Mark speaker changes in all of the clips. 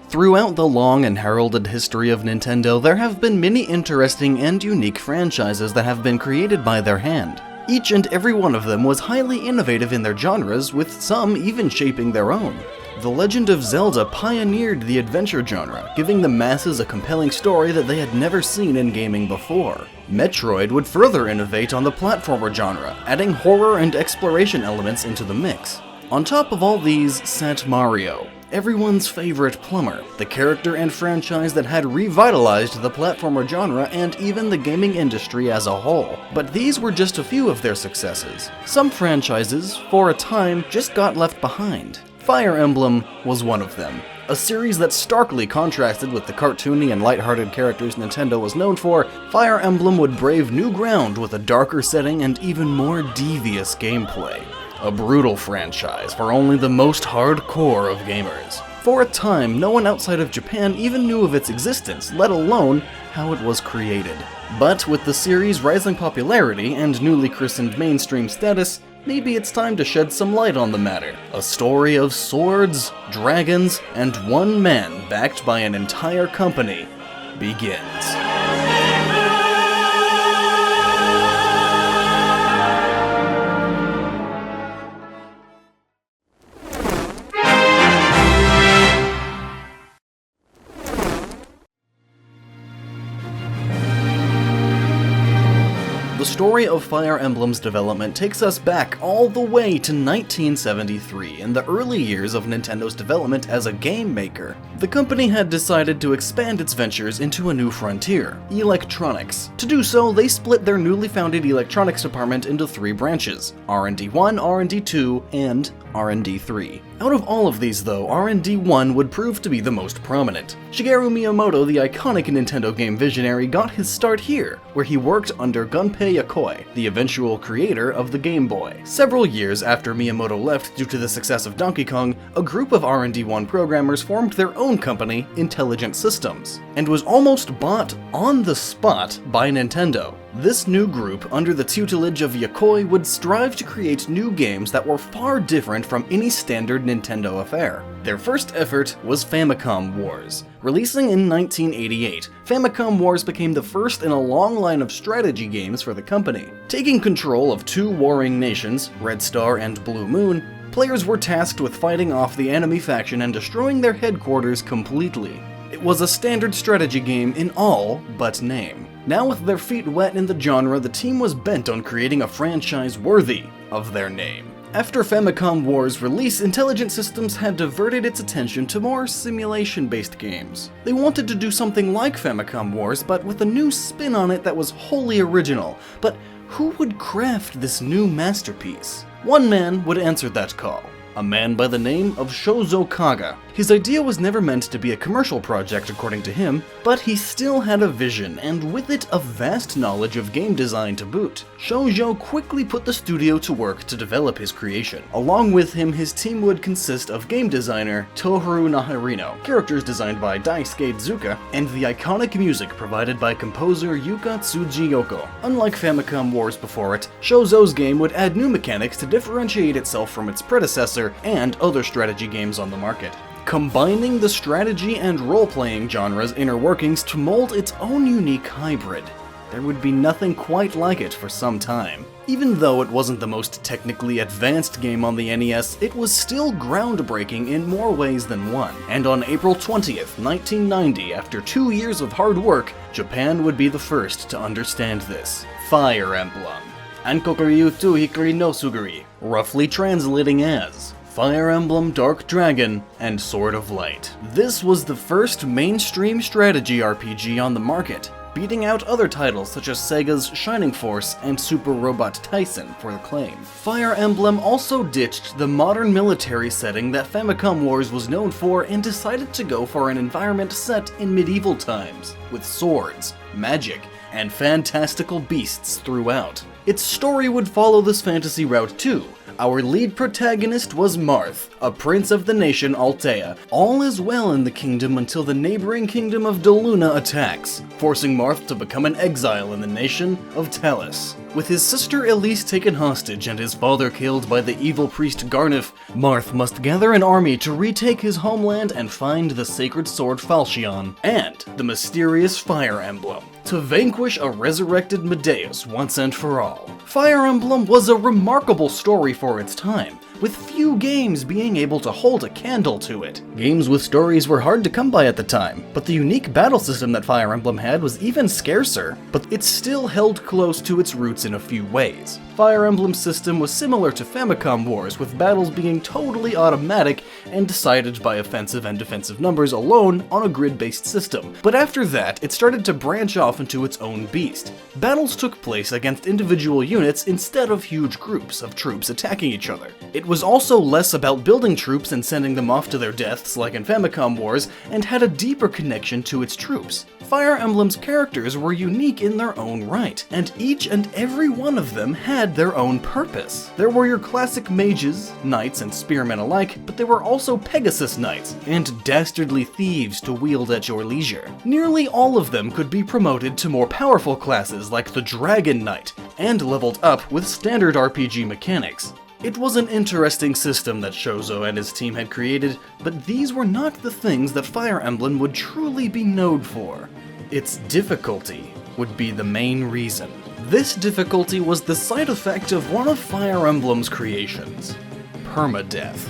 Speaker 1: Throughout the long and heralded history of Nintendo, there have been many interesting and unique franchises that have been created by their hand. Each and every one of them was highly innovative in their genres, with some even shaping their own. The Legend of Zelda pioneered the adventure genre, giving the masses a compelling story that they had never seen in gaming before. Metroid would further innovate on the platformer genre, adding horror and exploration elements into the mix. On top of all these sat Mario, everyone's favorite plumber, the character and franchise that had revitalized the platformer genre and even the gaming industry as a whole. But these were just a few of their successes. Some franchises, for a time, just got left behind. Fire Emblem was one of them. A series that starkly contrasted with the cartoony and lighthearted characters Nintendo was known for, Fire Emblem would brave new ground with a darker setting and even more devious gameplay. A brutal franchise for only the most hardcore of gamers. For a time, no one outside of Japan even knew of its existence, let alone how it was created. But with the series' rising popularity and newly christened mainstream status, maybe it's time to shed some light on the matter. A story of swords, dragons, and one man backed by an entire company begins. The story of Fire Emblem's development takes us back all the way to 1973, in the early years of Nintendo's development as a game maker. The company had decided to expand its ventures into a new frontier, electronics. To do so, they split their newly founded electronics department into three branches: R&D1, R&D2, and R&D3. Out of all of these though, R&D1 would prove to be the most prominent. Shigeru Miyamoto, the iconic Nintendo game visionary, got his start here, where he worked under Gunpei Yokoi, the eventual creator of the Game Boy. Several years after Miyamoto left due to the success of Donkey Kong, a group of R&D1 programmers formed their own company, Intelligent Systems, and was almost bought on the spot by Nintendo. This new group, under the tutelage of Yokoi, would strive to create new games that were far different from any standard Nintendo affair. Their first effort was Famicom Wars. Releasing in 1988, Famicom Wars became the first in a long line of strategy games for the company. Taking control of two warring nations, Red Star and Blue Moon, players were tasked with fighting off the enemy faction and destroying their headquarters completely. It was a standard strategy game in all but name. Now with their feet wet in the genre, the team was bent on creating a franchise worthy of their name. After Famicom Wars' release, Intelligent Systems had diverted its attention to more simulation-based games. They wanted to do something like Famicom Wars, but with a new spin on it that was wholly original. But who would craft this new masterpiece? One man would answer that call. A man by the name of Shozo Kaga. His idea was never meant to be a commercial project according to him, but he still had a vision, and with it a vast knowledge of game design to boot. Shozo quickly put the studio to work to develop his creation. Along with him, his team would consist of game designer Tohru Naharino, characters designed by Daisuke Zuka, and the iconic music provided by composer Yuka Tsujiyoko. Unlike Famicom Wars before it, Shozo's game would add new mechanics to differentiate itself from its predecessor and other strategy games on the market, combining the strategy and role-playing genres' inner workings to mold its own unique hybrid. There would be nothing quite like it for some time. Even though it wasn't the most technically advanced game on the NES, it was still groundbreaking in more ways than one. And on April 20th, 1990, after 2 years of hard work, Japan would be the first to understand this. Fire Emblem. Ankokuryu tu Hikari no Suguri, roughly translating as Fire Emblem Dark Dragon and Sword of Light. This was the first mainstream strategy RPG on the market, beating out other titles such as Sega's Shining Force and Super Robot Tyson for the claim. Fire Emblem also ditched the modern military setting that Famicom Wars was known for and decided to go for an environment set in medieval times, with swords, magic, and fantastical beasts throughout. Its story would follow this fantasy route too. Our lead protagonist was Marth, a prince of the nation Altea. All is well in the kingdom until the neighboring kingdom of Deluna attacks, forcing Marth to become an exile in the nation of Talis. With his sister Elise taken hostage and his father killed by the evil priest Garnif, Marth must gather an army to retake his homeland and find the sacred sword Falchion and the mysterious Fire Emblem to vanquish a resurrected Medeus once and for all. Fire Emblem was a remarkable story for its time, with few games being able to hold a candle to it. Games with stories were hard to come by at the time, but the unique battle system that Fire Emblem had was even scarcer, but it still held close to its roots in a few ways. Fire Emblem's system was similar to Famicom Wars, with battles being totally automatic and decided by offensive and defensive numbers alone on a grid-based system, but after that, it started to branch off into its own beast. Battles took place against individual units instead of huge groups of troops attacking each other. It was also less about building troops and sending them off to their deaths like in Famicom Wars, and had a deeper connection to its troops. Fire Emblem's characters were unique in their own right, and each and every one of them had their own purpose. There were your classic mages, knights, and spearmen alike, but there were also Pegasus Knights, and dastardly thieves to wield at your leisure. Nearly all of them could be promoted to more powerful classes like the Dragon Knight, and leveled up with standard RPG mechanics. It was an interesting system that Shozo and his team had created, but these were not the things that Fire Emblem would truly be known for. Its difficulty would be the main reason. This difficulty was the side effect of one of Fire Emblem's creations: permadeath.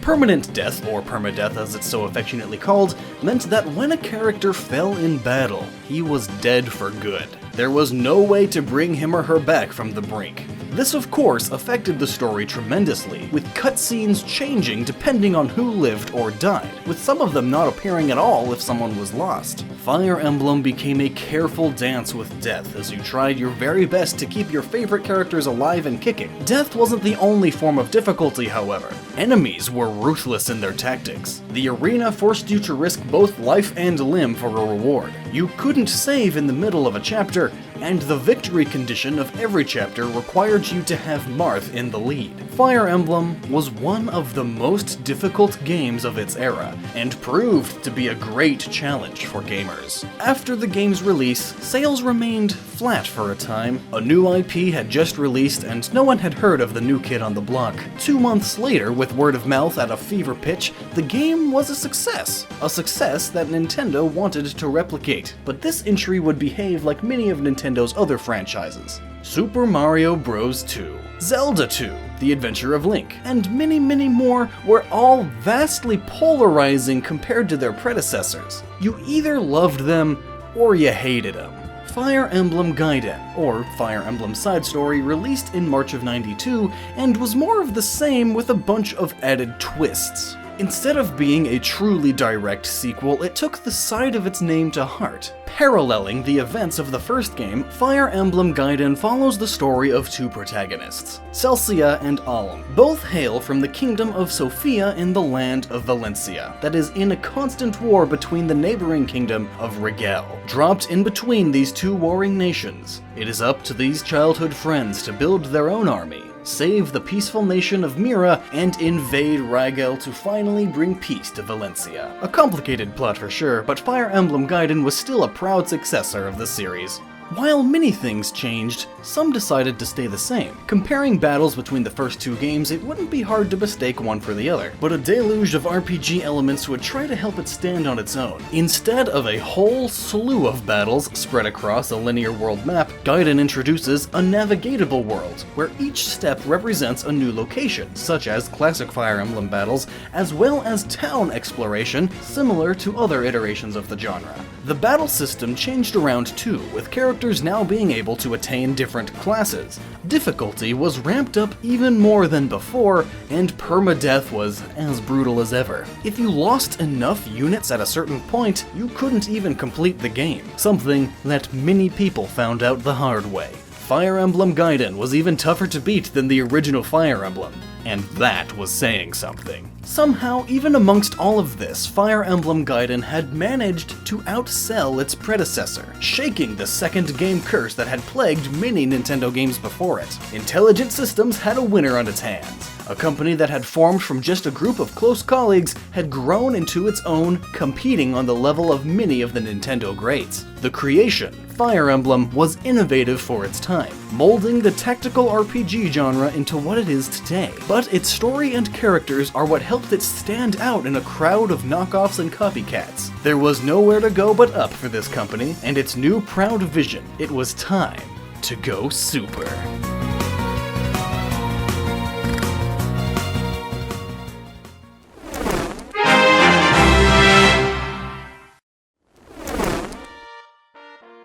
Speaker 1: Permanent death, or permadeath as it's so affectionately called, meant that when a character fell in battle, he was dead for good. There was no way to bring him or her back from the brink. This, of course, affected the story tremendously, with cutscenes changing depending on who lived or died, with some of them not appearing at all if someone was lost. Fire Emblem became a careful dance with death as you tried your very best to keep your favorite characters alive and kicking. Death wasn't the only form of difficulty, however. Enemies were ruthless in their tactics. The arena forced you to risk both life and limb for a reward. You couldn't save in the middle of a chapter, and the victory condition of every chapter required you to have Marth in the lead. Fire Emblem was one of the most difficult games of its era, and proved to be a great challenge for gamers. After the game's release, sales remained flat for a time. A new IP had just released, and no one had heard of the new kid on the block. 2 months later, with word of mouth at a fever pitch, the game was a success. A success that Nintendo wanted to replicate, but this entry would behave like many of Nintendo's other franchises. Super Mario Bros. 2, Zelda 2, The Adventure of Link, and many more were all vastly polarizing compared to their predecessors. You either loved them or you hated them. Fire Emblem Gaiden, or Fire Emblem Side Story, released in March of '92, and was more of the same with a bunch of added twists. Instead of being a truly direct sequel, it took the side of its name to heart. Paralleling the events of the first game, Fire Emblem Gaiden follows the story of two protagonists, Celcia and Alum. Both hail from the kingdom of Sofia in the land of Valencia, that is in a constant war between the neighboring kingdom of Rigel. Dropped in between these two warring nations, it is up to these childhood friends to build their own army, save the peaceful nation of Mira, and invade Rigel to finally bring peace to Valencia. A complicated plot for sure, but Fire Emblem Gaiden was still a proud successor of the series. While many things changed, some decided to stay the same. Comparing battles between the first two games, it wouldn't be hard to mistake one for the other, but a deluge of RPG elements would try to help it stand on its own. Instead of a whole slew of battles spread across a linear world map, Gaiden introduces a navigatable world, where each step represents a new location, such as classic Fire Emblem battles, as well as town exploration, similar to other iterations of the genre. The battle system changed around too, with characters now being able to attain different classes. Difficulty was ramped up even more than before, and permadeath was as brutal as ever. If you lost enough units at a certain point, you couldn't even complete the game, something that many people found out the hard way. Fire Emblem Gaiden was even tougher to beat than the original Fire Emblem, and that was saying something. Somehow, even amongst all of this, Fire Emblem Gaiden had managed to outsell its predecessor, shaking the second game curse that had plagued many Nintendo games before it. Intelligent Systems had a winner on its hands. A company that had formed from just a group of close colleagues had grown into its own, competing on the level of many of the Nintendo greats. The creation, Fire Emblem was innovative for its time, molding the tactical RPG genre into what it is today. But its story and characters are what helped it stand out in a crowd of knockoffs and copycats. There was nowhere to go but up for this company and its new proud vision. It was time to go super.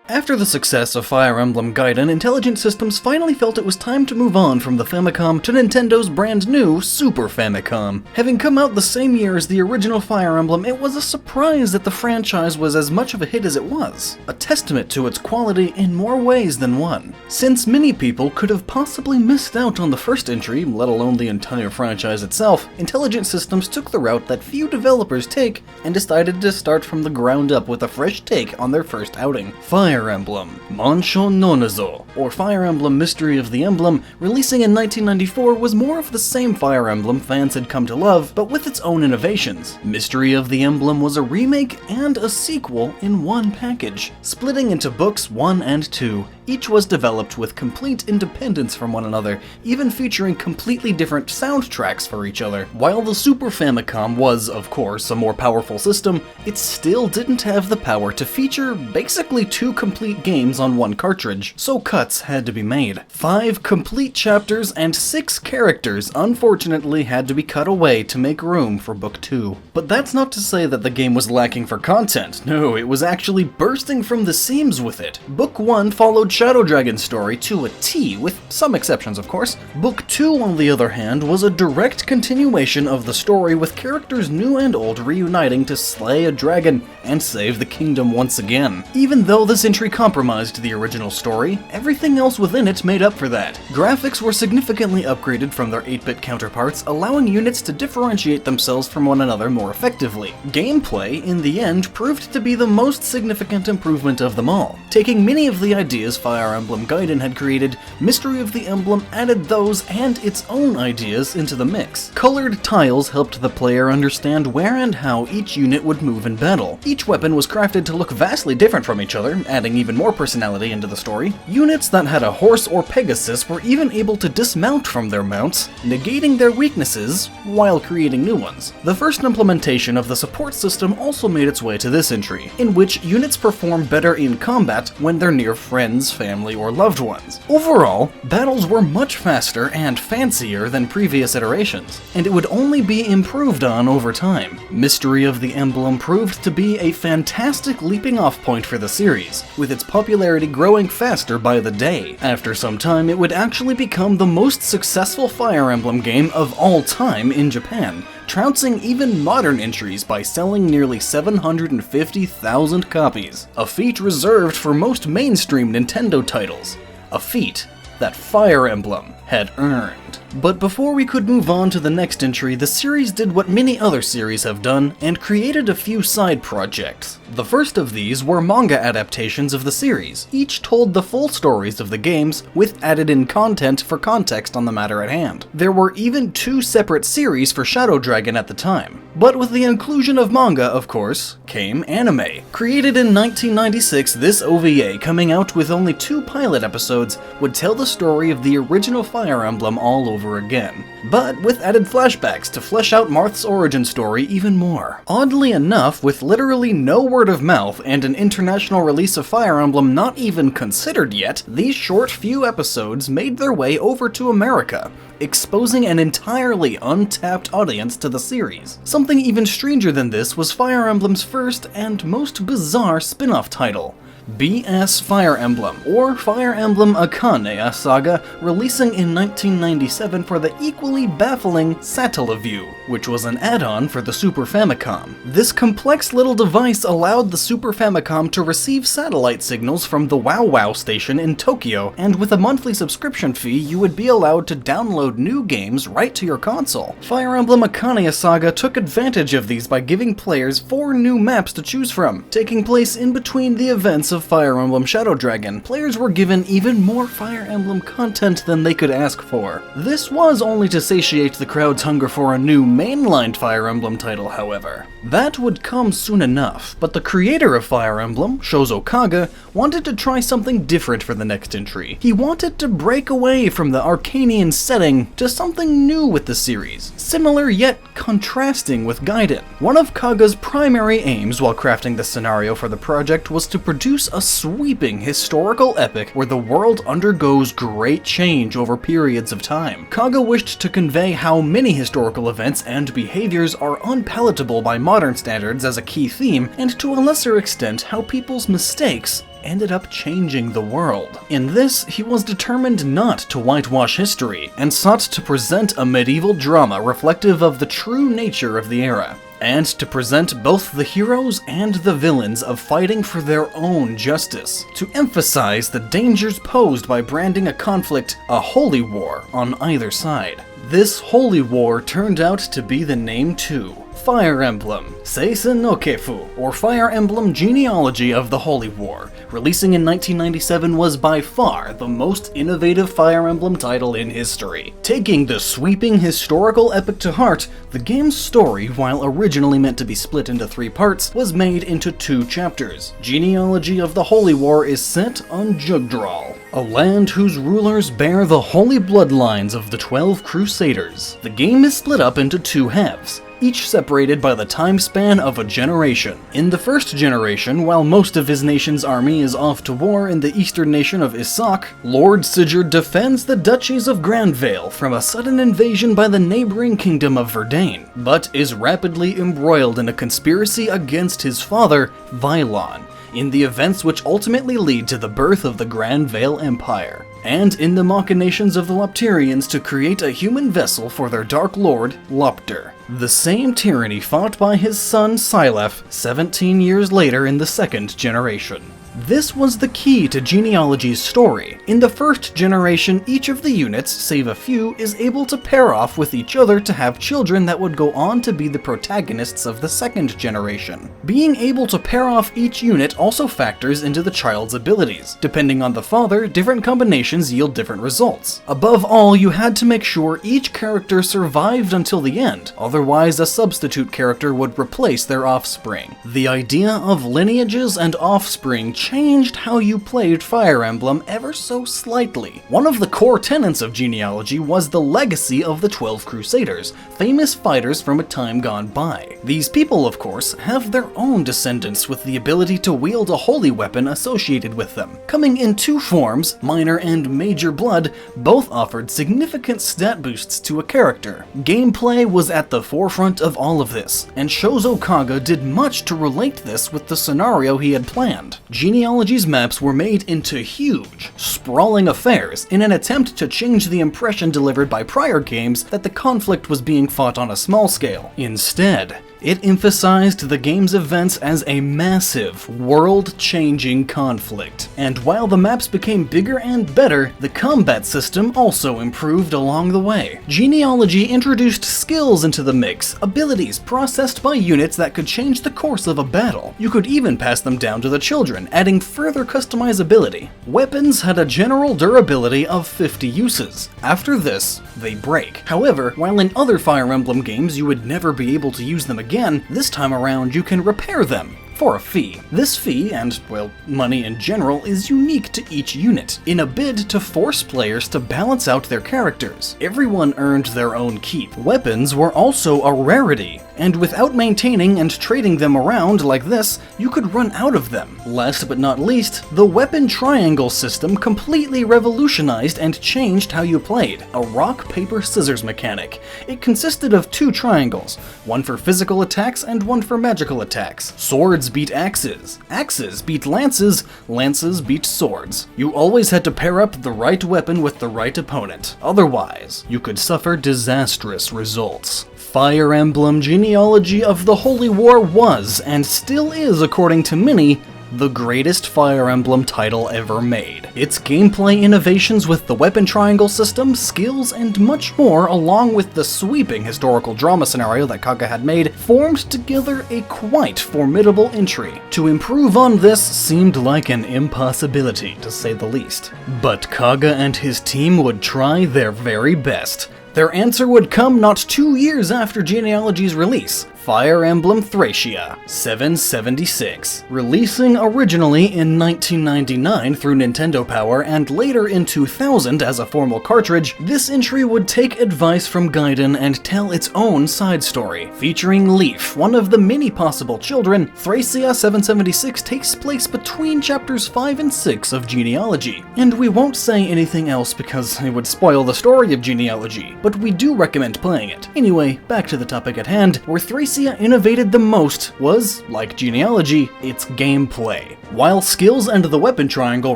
Speaker 1: After the success of Fire Emblem Gaiden, Intelligent Systems finally felt it was time to move on from the Famicom to Nintendo's brand new Super Famicom. Having come out the same year as the original Fire Emblem, it was a surprise that the franchise was as much of a hit as it was, a testament to its quality in more ways than one. Since many people could have possibly missed out on the first entry, let alone the entire franchise itself, Intelligent Systems took the route that few developers take and decided to start from the ground up with a fresh take on their first outing. Fire Emblem Manshon no Nazo, or Fire Emblem Mystery of the Emblem, releasing in 1994, was more of the same Fire Emblem fans had come to love, but with its own innovations. Mystery of the Emblem was a remake and a sequel in one package, splitting into books 1 and 2. Each was developed with complete independence from one another, even featuring completely different soundtracks for each other. While the Super Famicom was, of course, a more powerful system, it still didn't have the power to feature basically 2 complete games on one cartridge, so cuts had to be made. 5 complete chapters and 6 characters unfortunately had to be cut away to make room for Book 2. But that's not to say that the game was lacking for content. No, it was actually bursting from the seams with it. Book 1 followed Shadow Dragon's story to a T, with some exceptions of course. Book 2, on the other hand, was a direct continuation of the story, with characters new and old reuniting to slay a dragon and save the kingdom once again. Even though this entry compromised the original story, everything else within it made up for that. Graphics were significantly upgraded from their 8-bit counterparts, allowing units to differentiate themselves from one another more effectively. Gameplay, in the end, proved to be the most significant improvement of them all. Taking many of the ideas Fire Emblem Gaiden had created, Mystery of the Emblem added those and its own ideas into the mix. Colored tiles helped the player understand where and how each unit would move in battle. Each weapon was crafted to look vastly different from each other, adding even more personality into the story. Units that had a horse or Pegasus were even able to dismount from their mounts, negating their weaknesses while creating new ones. The first implementation of the support system also made its way to this entry, in which units perform better in combat when they're near friends, family, or loved ones. Overall, battles were much faster and fancier than previous iterations, and it would only be improved on over time. Mystery of the Emblem proved to be a fantastic leaping off point for the series, with its popularity growing faster by the day. After some time, it would actually become the most successful Fire Emblem game of all time in Japan, trouncing even modern entries by selling nearly 750,000 copies, a feat reserved for most mainstream Nintendo titles, a feat that Fire Emblem had earned. But before we could move on to the next entry, the series did what many other series have done and created a few side projects. The first of these were manga adaptations of the series. Each told the full stories of the games, with added-in content for context on the matter at hand. There were even 2 separate series for Shadow Dragon at the time. But with the inclusion of manga, of course, came anime. Created in 1996, this OVA, coming out with only 2 pilot episodes, would tell the story of the original Fire Emblem all over again, but with added flashbacks to flesh out Marth's origin story even more. Oddly enough, with literally no word of mouth and an international release of Fire Emblem not even considered yet, these short few episodes made their way over to America, exposing an entirely untapped audience to the series. Something even stranger than this was Fire Emblem's first and most bizarre spin-off title, BS Fire Emblem, or Fire Emblem Akane Saga, releasing in 1997 for the equally baffling Satellaview, which was an add-on for the Super Famicom. This complex little device allowed the Super Famicom to receive satellite signals from the Wow Wow station in Tokyo, and with a monthly subscription fee, you would be allowed to download new games right to your console. Fire Emblem Akane Saga took advantage of these by giving players 4 new maps to choose from, taking place in between the events release of Fire Emblem Shadow Dragon, players were given even more Fire Emblem content than they could ask for. This was only to satiate the crowd's hunger for a new mainline Fire Emblem title, however. That would come soon enough, but the creator of Fire Emblem, Shozo Kaga, wanted to try something different for the next entry. He wanted to break away from the Arcanian setting to something new with the series, similar yet contrasting with Gaiden. One of Kaga's primary aims while crafting the scenario for the project was to produce a sweeping historical epic where the world undergoes great change over periods of time. Kaga wished to convey how many historical events and behaviors are unpalatable by modern standards as a key theme, and to a lesser extent how people's mistakes ended up changing the world. In this, he was determined not to whitewash history, and sought to present a medieval drama reflective of the true nature of the era, and to present both the heroes and the villains of fighting for their own justice, to emphasize the dangers posed by branding a conflict a holy war on either side. This holy war turned out to be the name too. Fire Emblem Seisen no Kefu, or Fire Emblem Genealogy of the Holy War, releasing in 1997, was by far the most innovative Fire Emblem title in history. Taking the sweeping historical epic to heart, the game's story, while originally meant to be split into 3 parts, was made into 2 chapters. Genealogy of the Holy War is set on Jugdral, a land whose rulers bear the holy bloodlines of the 12 Crusaders. The game is split up into 2 halves, each separated by the time span of a generation. In the first generation, while most of his nation's army is off to war in the eastern nation of Isak, Lord Sigurd defends the duchies of Grandvale from a sudden invasion by the neighboring kingdom of Verdane, but is rapidly embroiled in a conspiracy against his father, Vylon, in the events which ultimately lead to the birth of the Grandvale Empire, and in the machinations of the Lopterians to create a human vessel for their Dark Lord, Lopter, the same tyranny fought by his son Syleth 17 years later in the second generation. This was the key to Genealogy's story. In the first generation, each of the units, save a few, is able to pair off with each other to have children that would go on to be the protagonists of the second generation. Being able to pair off each unit also factors into the child's abilities. Depending on the father, different combinations yield different results. Above all, you had to make sure each character survived until the end, otherwise a substitute character would replace their offspring. The idea of lineages and offspring changed how you played Fire Emblem ever so slightly. One of the core tenets of Genealogy was the legacy of the 12 Crusaders, famous fighters from a time gone by. These people, of course, have their own descendants with the ability to wield a holy weapon associated with them. Coming in 2 forms, Minor and Major Blood, both offered significant stat boosts to a character. Gameplay was at the forefront of all of this, and Shozo Kaga did much to relate this with the scenario he had planned. Genealogy's maps were made into huge, sprawling affairs in an attempt to change the impression delivered by prior games that the conflict was being fought on a small scale. Instead, it emphasized the game's events as a massive, world-changing conflict. And while the maps became bigger and better, the combat system also improved along the way. Genealogy introduced skills into the mix, abilities processed by units that could change the course of a battle. You could even pass them down to the children, adding further customizability. Weapons had a general durability of 50 uses. After this, they break. However, while in other Fire Emblem games you would never be able to use them again, this time around you can repair them for a fee. This fee, and, well, money in general, is unique to each unit, in a bid to force players to balance out their characters. Everyone earned their own keep. Weapons were also a rarity, and without maintaining and trading them around like this, you could run out of them. Last but not least, the weapon triangle system completely revolutionized and changed how you played, a rock, paper, scissors mechanic. It consisted of 2 triangles, one for physical attacks and one for magical attacks. Swords beat axes, axes beat lances, lances beat swords. You always had to pair up the right weapon with the right opponent, otherwise you could suffer disastrous results. Fire Emblem Genealogy of the Holy War was, and still is according to many, the greatest Fire Emblem title ever made. Its gameplay innovations with the weapon triangle system, skills, and much more, along with the sweeping historical drama scenario that Kaga had made, formed together a quite formidable entry. To improve on this seemed like an impossibility, to say the least. But Kaga and his team would try their very best. Their answer would come not 2 years after Genealogy's release, Fire Emblem Thracia 776. Releasing originally in 1999 through Nintendo Power and later in 2000 as a formal cartridge, this entry would take advice from Gaiden and tell its own side story. Featuring Leaf, one of the many possible children, Thracia 776 takes place between chapters 5 and 6 of Genealogy. And we won't say anything else because it would spoil the story of Genealogy, but we do recommend playing it. Anyway, back to the topic at hand, where Thracia innovated the most was, like Genealogy, its gameplay. While skills and the weapon triangle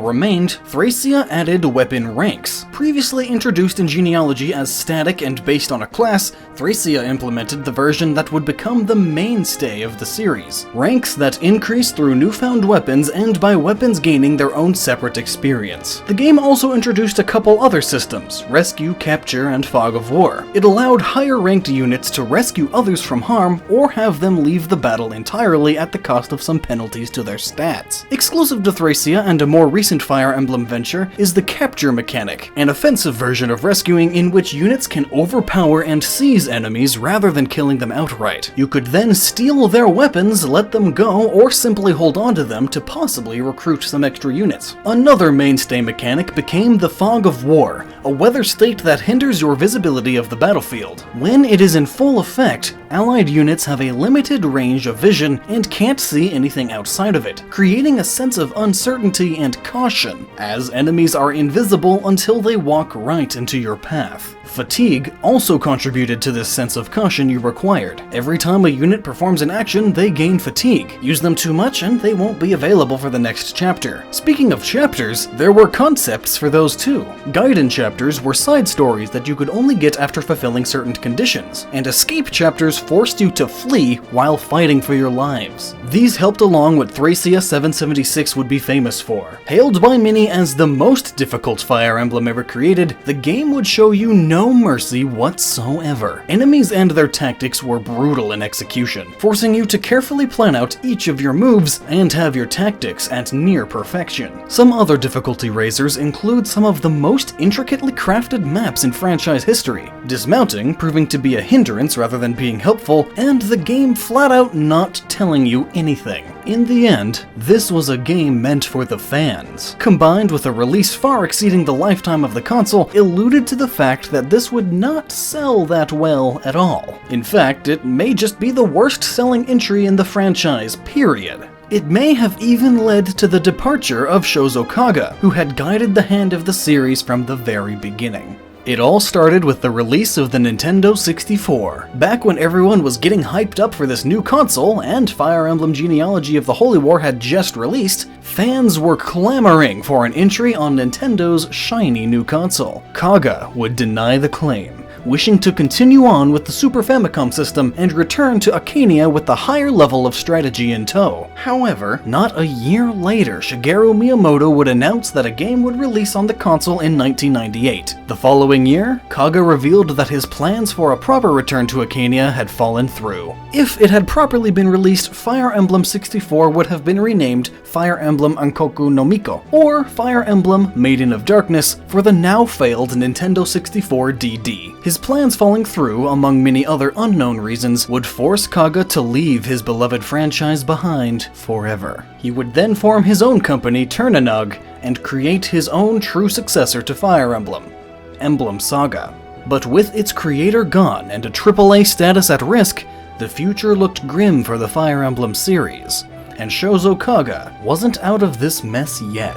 Speaker 1: remained, Thracia added weapon ranks. Previously introduced in Genealogy as static and based on a class, Thracia implemented the version that would become the mainstay of the series. Ranks that increase through newfound weapons and by weapons gaining their own separate experience. The game also introduced a couple other systems, rescue, capture, and fog of war. It allowed higher ranked units to rescue others from harm or have them leave the battle entirely at the cost of some penalties to their stats. Exclusive to Thracia and a more recent Fire Emblem venture is the capture mechanic, an offensive version of rescuing in which units can overpower and seize enemies rather than killing them outright. You could then steal their weapons, let them go, or simply hold on to them to possibly recruit some extra units. Another mainstay mechanic became the Fog of War, a weather state that hinders your visibility of the battlefield. When it is in full effect, allied units have a limited range of vision and can't see anything outside of it, creating a sense of uncertainty and caution, as enemies are invisible until they walk right into your path. Fatigue also contributed to this sense of caution you required. Every time a unit performs an action, they gain fatigue. Use them too much and they won't be available for the next chapter. Speaking of chapters, there were concepts for those too. Gaiden chapters were side stories that you could only get after fulfilling certain conditions, and escape chapters forced you to flee while fighting for your lives. These helped along what Thracia 776 would be famous for. Hailed by many as the most difficult Fire Emblem ever created, the game would show you no mercy whatsoever. Enemies and their tactics were brutal in execution, forcing you to carefully plan out each of your moves and have your tactics at near perfection. Some other difficulty raisers include some of the most intricately crafted maps in franchise history, dismounting proving to be a hindrance rather than being helpful, and the game flat out not telling you anything. In the end, this was a game meant for the fans. Combined with a release far exceeding the lifetime of the console, alluded to the fact that this would not sell that well at all. In fact, it may just be the worst selling entry in the franchise, period. It may have even led to the departure of Shozo Kaga, who had guided the hand of the series from the very beginning. It all started with the release of the Nintendo 64. Back when everyone was getting hyped up for this new console, and Fire Emblem Genealogy of the Holy War had just released, fans were clamoring for an entry on Nintendo's shiny new console. Kaga would deny the claim, wishing to continue on with the Super Famicom system and return to Arcania with the higher level of strategy in tow. However, not a year later, Shigeru Miyamoto would announce that a game would release on the console in 1998. The following year, Kaga revealed that his plans for a proper return to Arcania had fallen through. If it had properly been released, Fire Emblem 64 would have been renamed Fire Emblem Ankoku no Miko, or Fire Emblem Maiden of Darkness for the now failed Nintendo 64 DD. His plans falling through, among many other unknown reasons, would force Kaga to leave his beloved franchise behind forever. He would then form his own company, Turnanog, and create his own true successor to Fire Emblem, Emblem Saga. But with its creator gone and a AAA status at risk, the future looked grim for the Fire Emblem series, and Shozo Kaga wasn't out of this mess yet.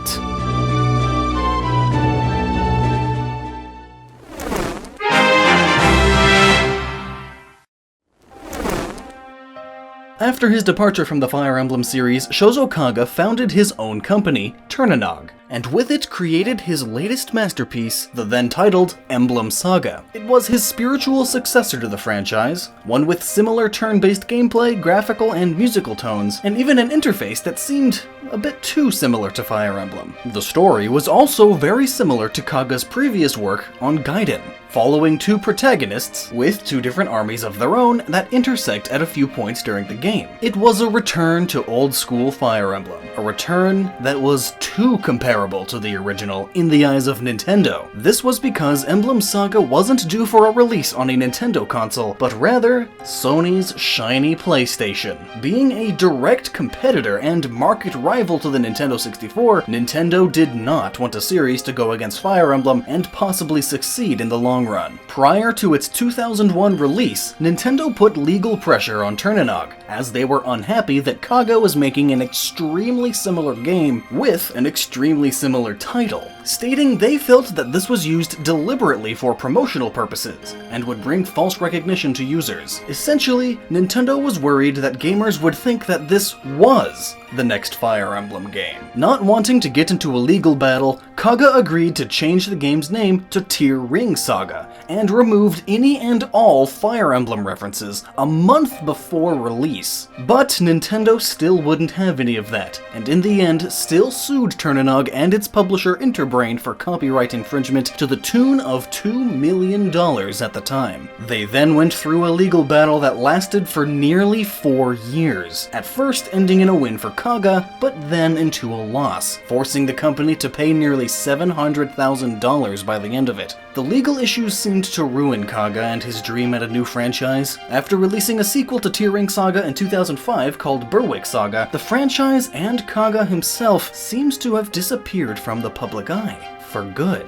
Speaker 1: After his departure from the Fire Emblem series, Shozo Kaga founded his own company, Turnanog. and with it created his latest masterpiece, the then titled Emblem Saga. It was his spiritual successor to the franchise, one with similar turn-based gameplay, graphical and musical tones, and even an interface that seemed a bit too similar to Fire Emblem. The story was also very similar to Kaga's previous work on Gaiden, following two protagonists with two different armies of their own that intersect at a few points during the game. It was a return to old-school Fire Emblem, a return that was too comparable to the original in the eyes of Nintendo. This was because Emblem Saga wasn't due for a release on a Nintendo console, but rather Sony's shiny PlayStation. Being a direct competitor and market rival to the Nintendo 64, Nintendo did not want a series to go against Fire Emblem and possibly succeed in the long run. Prior to its 2001 release, Nintendo put legal pressure on Turninog, as they were unhappy that Kaga was making an extremely similar game with an extremely similar title, stating they felt that this was used deliberately for promotional purposes and would bring false recognition to users. Essentially, Nintendo was worried that gamers would think that this was the next Fire Emblem game. Not wanting to get into a legal battle, Kaga agreed to change the game's name to Tear Ring Saga, and removed any and all Fire Emblem references a month before release. But Nintendo still wouldn't have any of that, and in the end still sued Turninog and its publisher Interbrain for copyright infringement to the tune of $2 million at the time. They then went through a legal battle that lasted for nearly 4 years, at first ending in a win for Kaga, but then into a loss, forcing the company to pay nearly $700,000 by the end of it. The legal issues seemed to ruin Kaga and his dream at a new franchise. After releasing a sequel to Tear Ring Saga in 2005 called Berwick Saga, the franchise and Kaga himself seems to have disappeared from the public eye for good.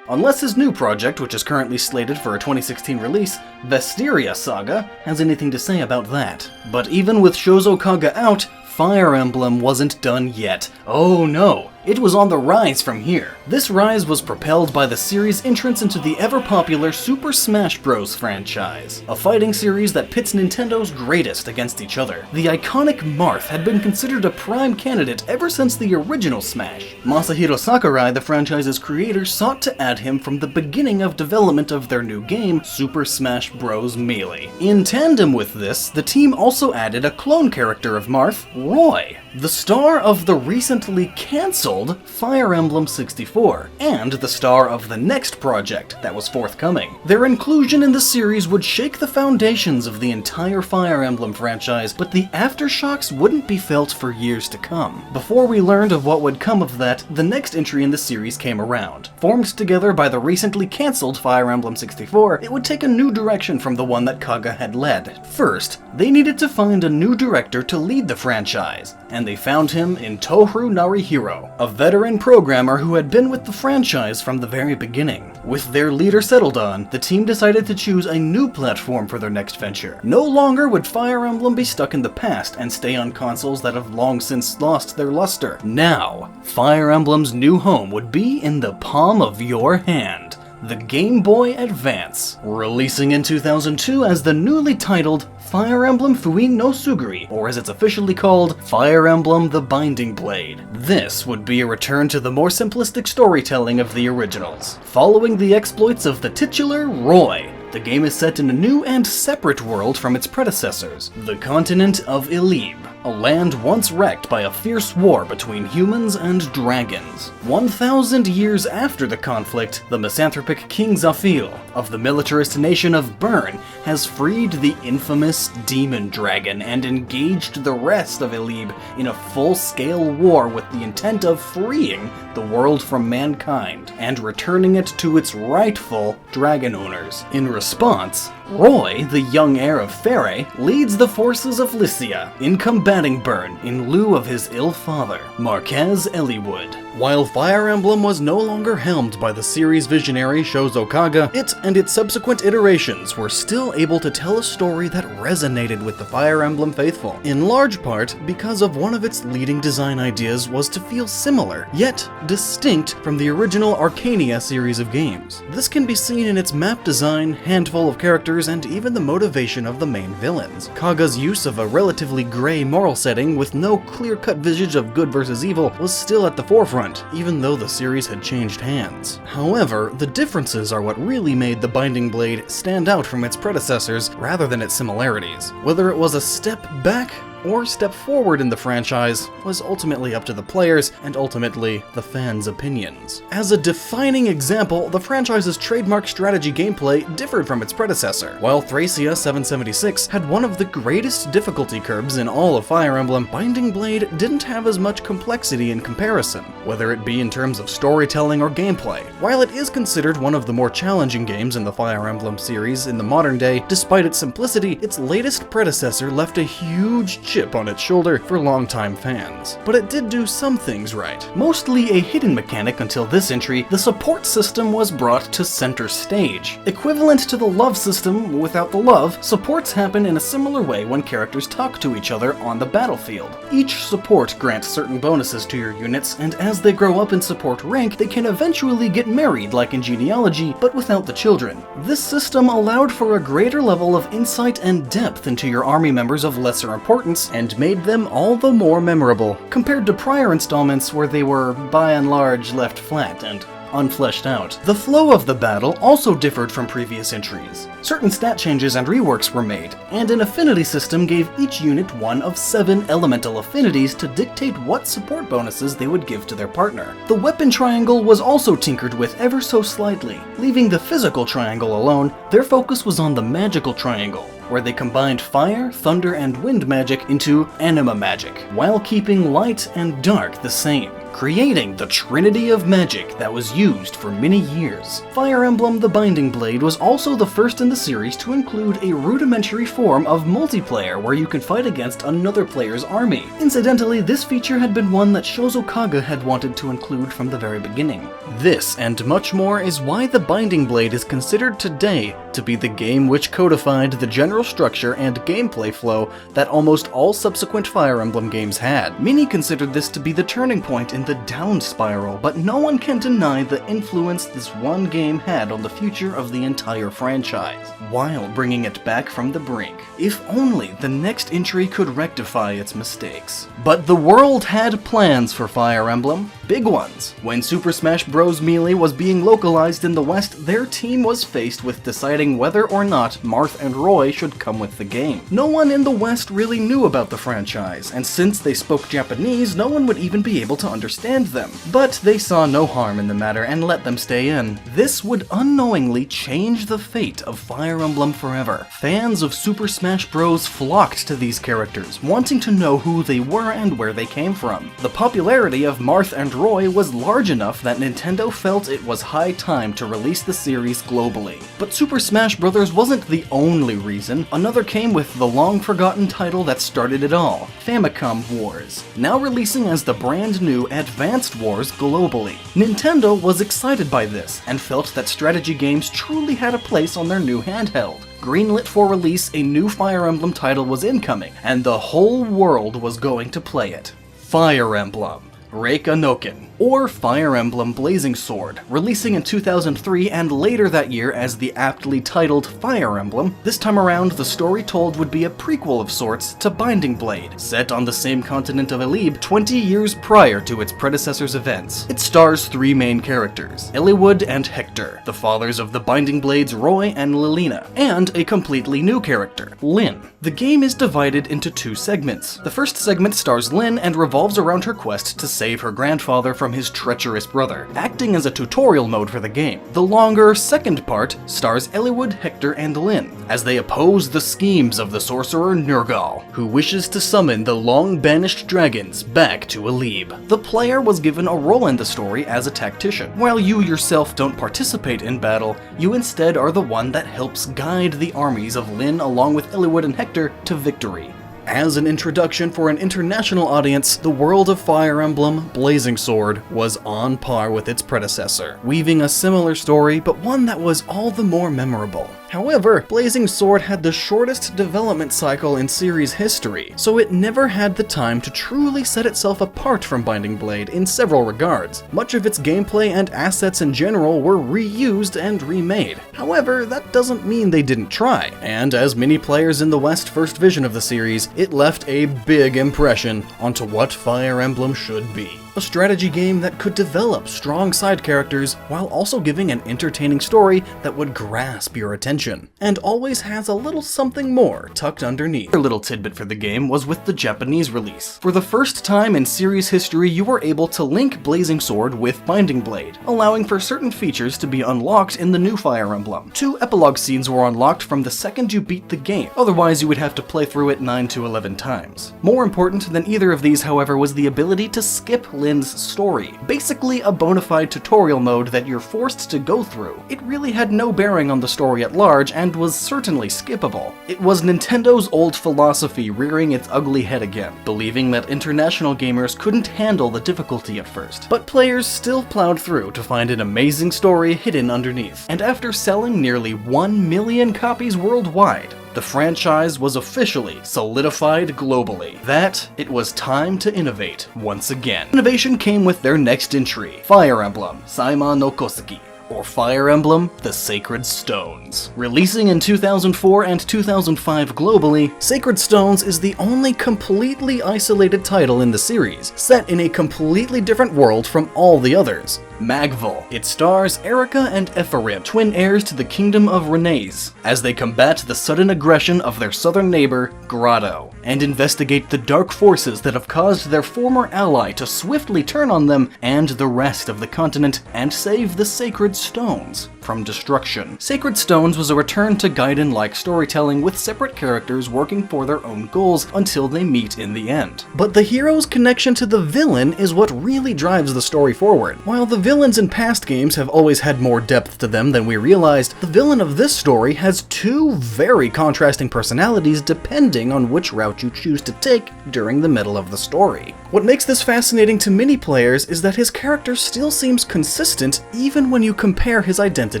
Speaker 1: Unless his new project, which is currently slated for a 2016 release, Vestiria Saga, has anything to say about that. But even with Shozo Kaga out, Fire Emblem wasn't done yet. Oh no, it was on the rise from here. This rise was propelled by the series' entrance into the ever-popular Super Smash Bros. Franchise, a fighting series that pits Nintendo's greatest against each other. The iconic Marth had been considered a prime candidate ever since the original Smash. Masahiro Sakurai, the franchise's creator, sought to add him from the beginning of development of their new game, Super Smash Bros. Melee. In tandem with this, the team also added a clone character of Marth, Roy, the star of the recently cancelled Fire Emblem 64, and the star of the next project that was forthcoming. Their inclusion in the series would shake the foundations of the entire Fire Emblem franchise, but the aftershocks wouldn't be felt for years to come. Before we learned of what would come of that, the next entry in the series came around. Formed together by the recently cancelled Fire Emblem 64, it would take a new direction from the one that Kaga had led. First, they needed to find a new director to lead the franchise, and they found him in Tohru Narihiro, a veteran programmer who had been with the franchise from the very beginning. With their leader settled on, the team decided to choose a new platform for their next venture. No longer would Fire Emblem be stuck in the past and stay on consoles that have long since lost their luster. Now, Fire Emblem's new home would be in the palm of your hand. The Game Boy Advance, releasing in 2002 as the newly titled Fire Emblem Fuin no Suguri, or as it's officially called, Fire Emblem The Binding Blade. This would be a return to the more simplistic storytelling of the originals. Following the exploits of the titular Roy, the game is set in a new and separate world from its predecessors, the continent of Illibe, a land once wrecked by a fierce war between humans and dragons. 1,000 years after the conflict, the misanthropic King Zafil of the militarist nation of Bern has freed the infamous Demon Dragon and engaged the rest of Illibe in a full-scale war with the intent of freeing the world from mankind and returning it to its rightful dragon owners. In response, Roy, the young heir of Fere, leads the forces of Lycia in combating Bern in lieu of his ill father, Marquez Eliwood. While Fire Emblem was no longer helmed by the series visionary Shozo Kaga, it and its subsequent iterations were still able to tell a story that resonated with the Fire Emblem faithful, in large part because of one of its leading design ideas was to feel similar, yet distinct from the original Arcania series of games. This can be seen in its map design, handful of characters, characters and even the motivation of the main villains. Kaga's use of a relatively grey moral setting with no clear-cut visage of good versus evil was still at the forefront, even though the series had changed hands. However, the differences are what really made The Binding Blade stand out from its predecessors rather than its similarities. Whether it was a step back or step forward in the franchise was ultimately up to the players and ultimately the fans' opinions. As a defining example, the franchise's trademark strategy gameplay differed from its predecessor. While Thracia 776 had one of the greatest difficulty curves in all of Fire Emblem, Binding Blade didn't have as much complexity in comparison, whether it be in terms of storytelling or gameplay. While it is considered one of the more challenging games in the Fire Emblem series in the modern day, despite its simplicity, its latest predecessor left a huge chip on its shoulder for longtime fans. But it did do some things right. Mostly a hidden mechanic until this entry, the support system was brought to center stage. Equivalent to the love system without the love, supports happen in a similar way when characters talk to each other on the battlefield. Each support grants certain bonuses to your units, and as they grow up in support rank, they can eventually get married like in Genealogy, but without the children. This system allowed for a greater level of insight and depth into your army members of lesser importance, and made them all the more memorable, compared to prior installments where they were, by and large, left flat and unfleshed out. The flow of the battle also differed from previous entries. Certain stat changes and reworks were made, and an affinity system gave each unit one of 7 elemental affinities to dictate what support bonuses they would give to their partner. The weapon triangle was also tinkered with ever so slightly. Leaving the physical triangle alone, their focus was on the magical triangle, where they combined fire, thunder, and wind magic into anima magic, while keeping light and dark the same, creating the trinity of magic that was used for many years. Fire Emblem The Binding Blade was also the first in the series to include a rudimentary form of multiplayer where you can fight against another player's army. Incidentally, this feature had been one that Shozo Kaga had wanted to include from the very beginning. This and much more is why The Binding Blade is considered today to be the game which codified the general structure and gameplay flow that almost all subsequent Fire Emblem games had. Many considered this to be the turning point in the down spiral, but no one can deny the influence this one game had on the future of the entire franchise, while bringing it back from the brink. If only the next entry could rectify its mistakes. But the world had plans for Fire Emblem, big ones. When Super Smash Bros. Melee was being localized in the West, their team was faced with deciding whether or not Marth and Roy should come with the game. No one in the West really knew about the franchise, and since they spoke Japanese, no one would even be able to understand them. But they saw no harm in the matter and let them stay in. This would unknowingly change the fate of Fire Emblem forever. Fans of Super Smash Bros. Flocked to these characters, wanting to know who they were and where they came from. The popularity of Marth and Roy was large enough that Nintendo felt it was high time to release the series globally. But Super Smash Bros. Wasn't the only reason. Another came with the long-forgotten title that started it all, Famicom Wars, now releasing as the brand new Advanced Wars globally. Nintendo was excited by this, and felt that strategy games truly had a place on their new handheld. Greenlit for release, a new Fire Emblem title was incoming, and the whole world was going to play it. Fire Emblem Reikanoken, or Fire Emblem Blazing Sword, releasing in 2003 and later that year as the aptly titled Fire Emblem. This time around, the story told would be a prequel of sorts to Binding Blade, set on the same continent of Illibe 20 years prior to its predecessor's events. It stars 3 main characters, Eliwood and Hector, the fathers of the Binding Blades Roy and Lilina, and a completely new character, Lyn. The game is divided into 2 segments. The first segment stars Lyn and revolves around her quest to save her grandfather from his treacherous brother, acting as a tutorial mode for the game. The longer second part stars Eliwood, Hector, and Lyn, as they oppose the schemes of the sorcerer Nergal, who wishes to summon the long-banished dragons back to Illibe. The player was given a role in the story as a tactician. While you yourself don't participate in battle, you instead are the one that helps guide the armies of Lyn along with Eliwood and Hector to victory. As an introduction for an international audience, the world of Fire Emblem Blazing Sword was on par with its predecessor, weaving a similar story, but one that was all the more memorable. However, Blazing Sword had the shortest development cycle in series history, so it never had the time to truly set itself apart from Binding Blade in several regards. Much of its gameplay and assets in general were reused and remade. However, that doesn't mean they didn't try, and as many players in the West first vision of the series, it left a big impression onto what Fire Emblem should be. A strategy game that could develop strong side characters while also giving an entertaining story that would grasp your attention, and always has a little something more tucked underneath. Another little tidbit for the game was with the Japanese release. For the first time in series history, you were able to link Blazing Sword with Binding Blade, allowing for certain features to be unlocked in the new Fire Emblem. 2 epilogue scenes were unlocked from the second you beat the game, otherwise you would have to play through it 9 to 11 times. More important than either of these, however, was the ability to skip Lynn's story, basically a bona fide tutorial mode that you're forced to go through. It really had no bearing on the story at large and was certainly skippable. It was Nintendo's old philosophy rearing its ugly head again, believing that international gamers couldn't handle the difficulty at first. But players still plowed through to find an amazing story hidden underneath. And after selling nearly 1 million copies worldwide, the franchise was officially solidified globally. That it was time to innovate once again. Innovation came with their next entry, Fire Emblem Saima no Koseki, or Fire Emblem The Sacred Stones. Releasing in 2004 and 2005 globally, Sacred Stones is the only completely isolated title in the series, set in a completely different world from all the others. Magville. It stars Erika and Ephraim, twin heirs to the kingdom of Renes, as they combat the sudden aggression of their southern neighbor, Grotto, and investigate the dark forces that have caused their former ally to swiftly turn on them and the rest of the continent and save the Sacred Stones from destruction. Sacred Stones was a return to Gaiden-like storytelling with separate characters working for their own goals until they meet in the end. But the hero's connection to the villain is what really drives the story forward. While the villains in past games have always had more depth to them than we realized, the villain of this story has 2 very contrasting personalities depending on which route you choose to take during the middle of the story. What makes this fascinating to many players is that his character still seems consistent even when you compare his identities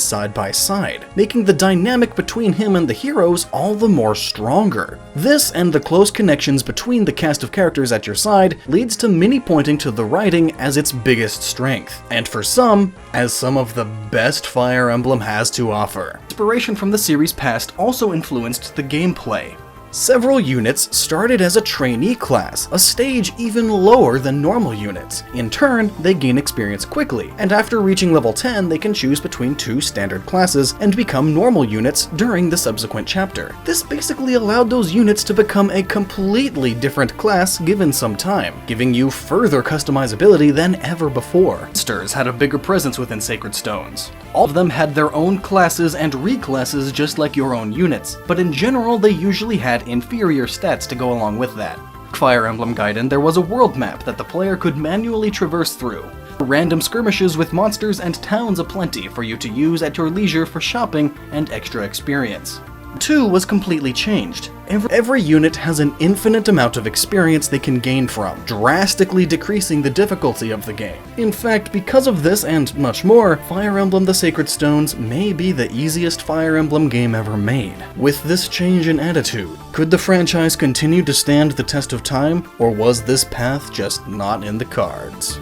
Speaker 1: side by side, making the dynamic between him and the heroes all the more stronger. This and the close connections between the cast of characters at your side leads to many pointing to the writing as its biggest strength, and for some, as some of the best Fire Emblem has to offer. Inspiration from the series past also influenced the gameplay. Several units started as a trainee class, a stage even lower than normal units. In turn, they gain experience quickly, and after reaching level 10, they can choose between 2 standard classes and become normal units during the subsequent chapter. This basically allowed those units to become a completely different class given some time, giving you further customizability than ever before. Monsters had a bigger presence within Sacred Stones. All of them had their own classes and reclasses just like your own units, but in general they usually had inferior stats to go along with that. Fire Emblem Gaiden, there was a world map that the player could manually traverse through. Random skirmishes with monsters and towns aplenty for you to use at your leisure for shopping and extra experience. 2 was completely changed. Every unit has an infinite amount of experience they can gain from, drastically decreasing the difficulty of the game. In fact, because of this and much more, Fire Emblem The Sacred Stones may be the easiest Fire Emblem game ever made. With this change in attitude, could the franchise continue to stand the test of time, or was this path just not in the cards?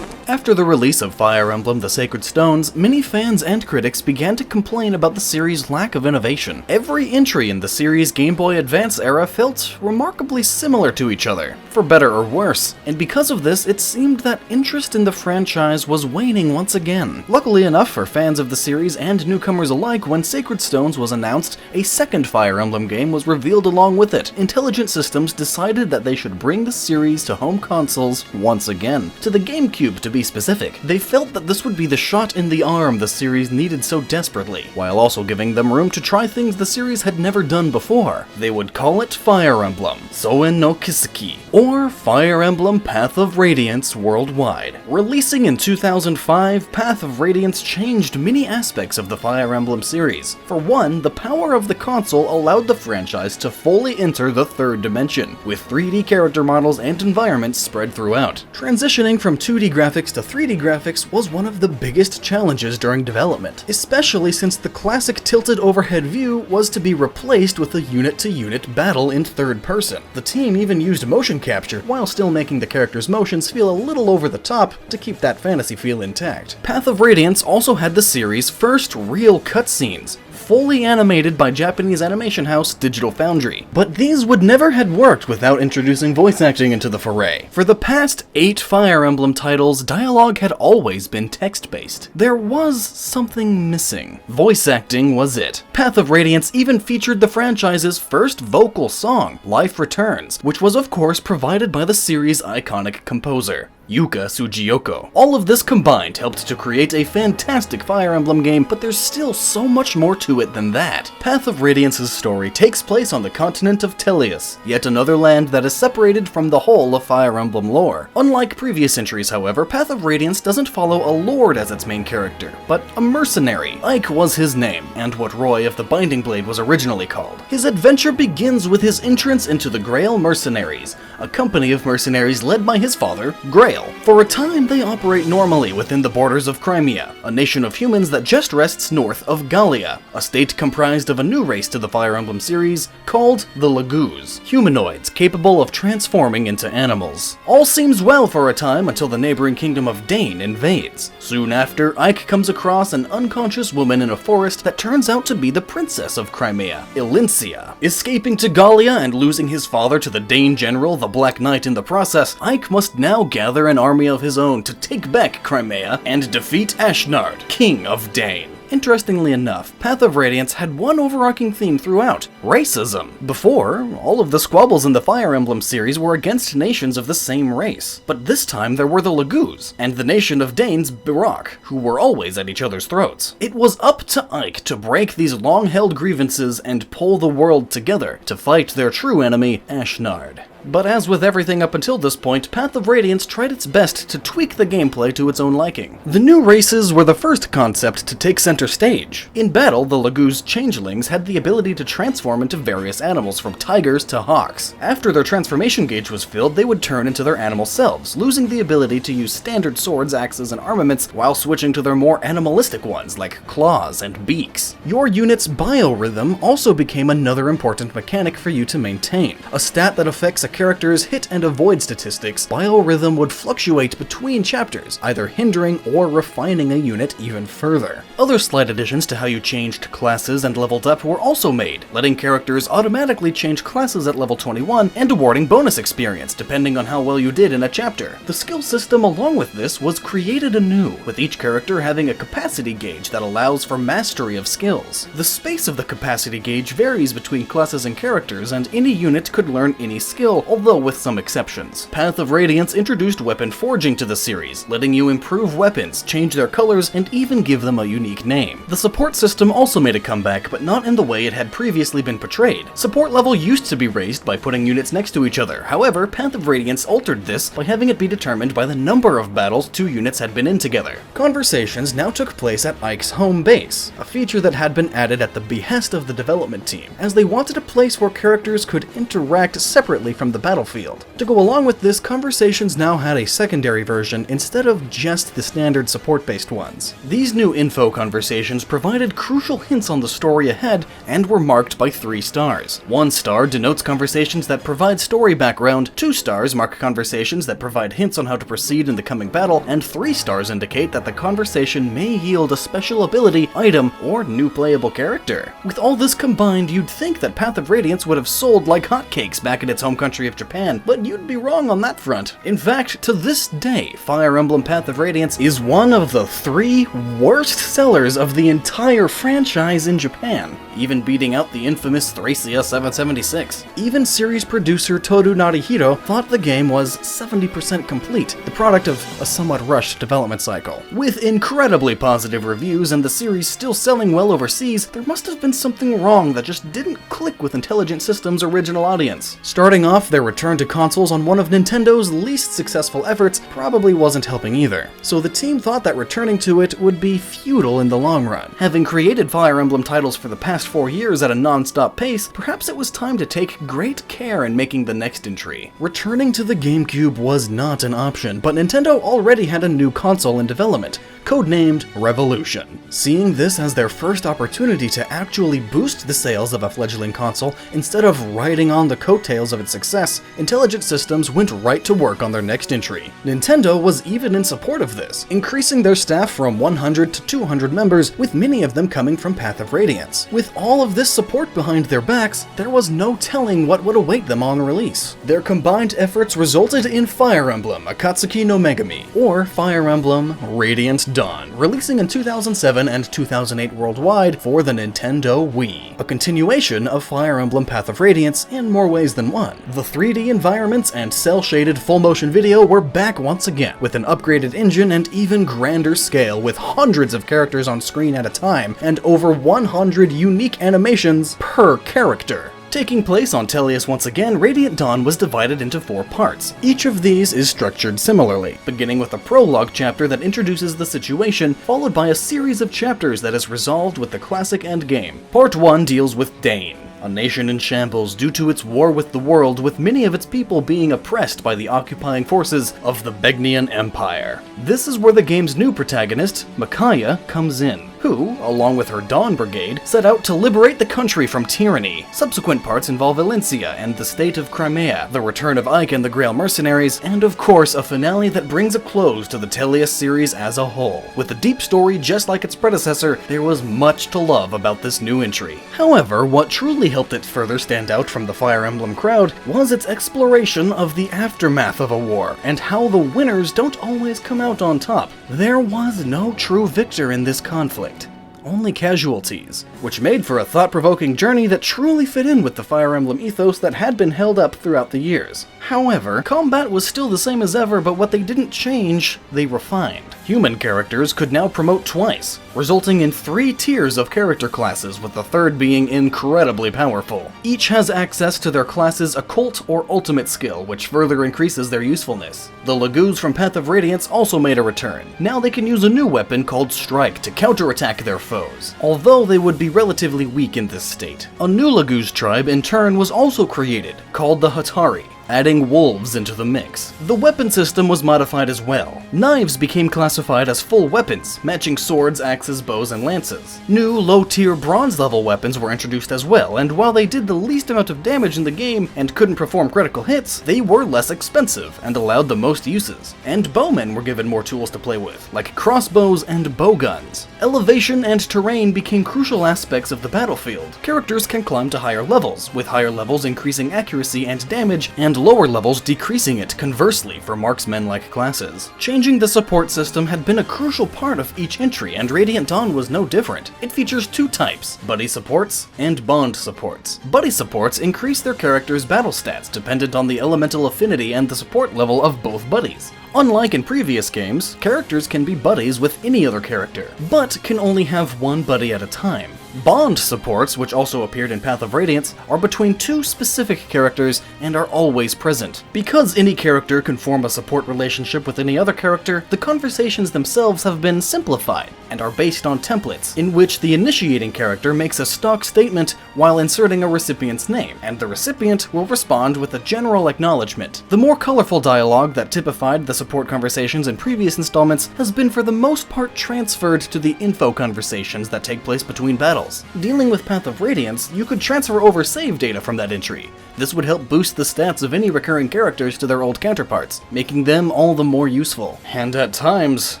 Speaker 1: After the release of Fire Emblem The Sacred Stones, many fans and critics began to complain about the series' lack of innovation. Every entry in the series' Game Boy Advance era felt remarkably similar to each other, for better or worse, and because of this, it seemed that interest in the franchise was waning once again. Luckily enough for fans of the series and newcomers alike, when Sacred Stones was announced, a second Fire Emblem game was revealed along with it. Intelligent Systems decided that they should bring the series to home consoles once again, to the GameCube to be specific. They felt that this would be the shot in the arm the series needed so desperately, while also giving them room to try things the series had never done before. They would call it Fire Emblem, Soen no Kiseki, or Fire Emblem Path of Radiance worldwide. Releasing in 2005, Path of Radiance changed many aspects of the Fire Emblem series. For one, the power of the console allowed the franchise to fully enter the third dimension, with 3D character models and environments spread throughout. Transitioning from 2D graphics to 3D graphics was one of the biggest challenges during development, especially since the classic tilted overhead view was to be replaced with a unit-to-unit battle in third person. The team even used motion capture, while still making the characters' motions feel a little over the top to keep that fantasy feel intact. Path of Radiance also had the series' first real cutscenes, fully animated by Japanese animation house Digital Foundry. But these would never had worked without introducing voice acting into the foray. For the past 8 Fire Emblem titles, dialogue had always been text-based. There was something missing. Voice acting was it. Path of Radiance even featured the franchise's first vocal song, Life Returns, which was of course provided by the series' iconic composer, Yuka Tsujioko. All of this combined helped to create a fantastic Fire Emblem game, but there's still so much more to it than that. Path of Radiance's story takes place on the continent of Teleus, yet another land that is separated from the whole of Fire Emblem lore. Unlike previous entries, however, Path of Radiance doesn't follow a lord as its main character, but a mercenary. Ike was his name, and what Roy of the Binding Blade was originally called. His adventure begins with his entrance into the Grail Mercenaries, a company of mercenaries led by his father, Grail. For a time, they operate normally within the borders of Crimea, a nation of humans that just rests north of Gallia, a state comprised of a new race to the Fire Emblem series called the Laguz, humanoids capable of transforming into animals. All seems well for a time until the neighboring kingdom of Dane invades. Soon after, Ike comes across an unconscious woman in a forest that turns out to be the princess of Crimea, Ilincia. Escaping to Gallia and losing his father to the Dane general, the Black Knight, in the process, Ike must now gather an army of his own to take back Crimea and defeat Ashnard, king of Dane. Interestingly enough, Path of Radiance had one overarching theme throughout: racism. Before, all of the squabbles in the Fire Emblem series were against nations of the same race. But this time there were the Laguz, and the nation of Danes, Birak, who were always at each other's throats. It was up to Ike to break these long-held grievances and pull the world together to fight their true enemy, Ashnard. But as with everything up until this point, Path of Radiance tried its best to tweak the gameplay to its own liking. The new races were the first concept to take center stage. In battle, the Laguz changelings had the ability to transform into various animals, from tigers to hawks. After their transformation gauge was filled, they would turn into their animal selves, losing the ability to use standard swords, axes, and armaments while switching to their more animalistic ones like claws and beaks. Your unit's biorhythm also became another important mechanic for you to maintain, a stat that affects a character's hit and avoid statistics. Biorhythm would fluctuate between chapters, either hindering or refining a unit even further. Other slight additions to how you changed classes and leveled up were also made, letting characters automatically change classes at level 21 and awarding bonus experience depending on how well you did in a chapter. The skill system along with this was created anew, with each character having a capacity gauge that allows for mastery of skills. The space of the capacity gauge varies between classes and characters, and any unit could learn any skill, although with some exceptions. Path of Radiance introduced weapon forging to the series, letting you improve weapons, change their colors, and even give them a unique name. The support system also made a comeback, but not in the way it had previously been portrayed. Support level used to be raised by putting units next to each other. However, Path of Radiance altered this by having it be determined by the number of battles two units had been in together. Conversations now took place at Ike's home base, a feature that had been added at the behest of the development team, as they wanted a place where characters could interact separately from the battlefield. To go along with this, conversations now had a secondary version instead of just the standard support-based ones. These new info conversations provided crucial hints on the story ahead and were marked by 3 stars. 1 star denotes conversations that provide story background, 2 stars mark conversations that provide hints on how to proceed in the coming battle, and 3 stars indicate that the conversation may yield a special ability, item, or new playable character. With all this combined, you'd think that Path of Radiance would have sold like hotcakes back in its home country history of Japan, but you'd be wrong on that front. In fact, to this day, Fire Emblem Path of Radiance is one of the 3 worst sellers of the entire franchise in Japan, even beating out the infamous Thracia 776. Even series producer Toru Narihiro thought the game was 70% complete, the product of a somewhat rushed development cycle. With incredibly positive reviews and the series still selling well overseas, there must have been something wrong that just didn't click with Intelligent Systems' original audience. Starting off, their return to consoles on one of Nintendo's least successful efforts probably wasn't helping either, so the team thought that returning to it would be futile in the long run. Having created Fire Emblem titles for the past 4 years at a non-stop pace, perhaps it was time to take great care in making the next entry. Returning to the GameCube was not an option, but Nintendo already had a new console in development, codenamed Revolution. Seeing this as their first opportunity to actually boost the sales of a fledgling console instead of riding on the coattails of its success, Intelligent Systems went right to work on their next entry. Nintendo was even in support of this, increasing their staff from 100 to 200 members, with many of them coming from Path of Radiance. With all of this support behind their backs, there was no telling what would await them on release. Their combined efforts resulted in Fire Emblem Akatsuki no Megami, or Fire Emblem Radiant Dawn, releasing in 2007 and 2008 worldwide for the Nintendo Wii, a continuation of Fire Emblem Path of Radiance in more ways than one. The 3D environments and cel-shaded full-motion video were back once again, with an upgraded engine and even grander scale, with hundreds of characters on screen at a time, and over 100 unique animations per character. Taking place on Tellius once again, Radiant Dawn was divided into 4 parts. Each of these is structured similarly, beginning with a prologue chapter that introduces the situation, followed by a series of chapters that is resolved with the classic endgame. Part 1 deals with Dane, a nation in shambles due to its war with the world, with many of its people being oppressed by the occupying forces of the Begnian Empire. This is where the game's new protagonist, Micaiah, comes in, who, along with her Dawn Brigade, set out to liberate the country from tyranny. Subsequent parts involve Valencia and the state of Crimea, the return of Ike and the Grail Mercenaries, and of course a finale that brings a close to the Tellius series as a whole. With a deep story just like its predecessor, there was much to love about this new entry. However, what truly helped it further stand out from the Fire Emblem crowd was its exploration of the aftermath of a war, and how the winners don't always come out on top. There was no true victor in this conflict, only casualties, which made for a thought-provoking journey that truly fit in with the Fire Emblem ethos that had been held up throughout the years. However, combat was still the same as ever, but what they didn't change, they refined. Human characters could now promote twice, resulting in 3 tiers of character classes, with the third being incredibly powerful. Each has access to their class's occult or ultimate skill, which further increases their usefulness. The Lagoos from Path of Radiance also made a return. Now they can use a new weapon called Strike to counterattack their foes, although they would be relatively weak in this state. A new Lagoos tribe in turn was also created, called the Hatari, adding wolves into the mix. The weapon system was modified as well. Knives became classified as full weapons, matching swords, axes, bows, and lances. New low-tier bronze-level weapons were introduced as well, and while they did the least amount of damage in the game and couldn't perform critical hits, they were less expensive and allowed the most uses. And bowmen were given more tools to play with, like crossbows and bowguns. Elevation and terrain became crucial aspects of the battlefield. Characters can climb to higher levels, with higher levels increasing accuracy and damage, and lower levels decreasing it conversely for marksmen-like classes. Changing the support system had been a crucial part of each entry, and Radiant Dawn was no different. It features 2 types, buddy supports and bond supports. Buddy supports increase their characters' battle stats dependent on the elemental affinity and the support level of both buddies. Unlike in previous games, characters can be buddies with any other character, but can only have one buddy at a time. Bond supports, which also appeared in Path of Radiance, are between 2 specific characters and are always present. Because any character can form a support relationship with any other character, the conversations themselves have been simplified and are based on templates, in which the initiating character makes a stock statement while inserting a recipient's name, and the recipient will respond with a general acknowledgement. The more colorful dialogue that typified the support conversations in previous installments has been for the most part transferred to the info conversations that take place between battles. Dealing with Path of Radiance, you could transfer over save data from that entry. This would help boost the stats of any recurring characters to their old counterparts, making them all the more useful. And at times,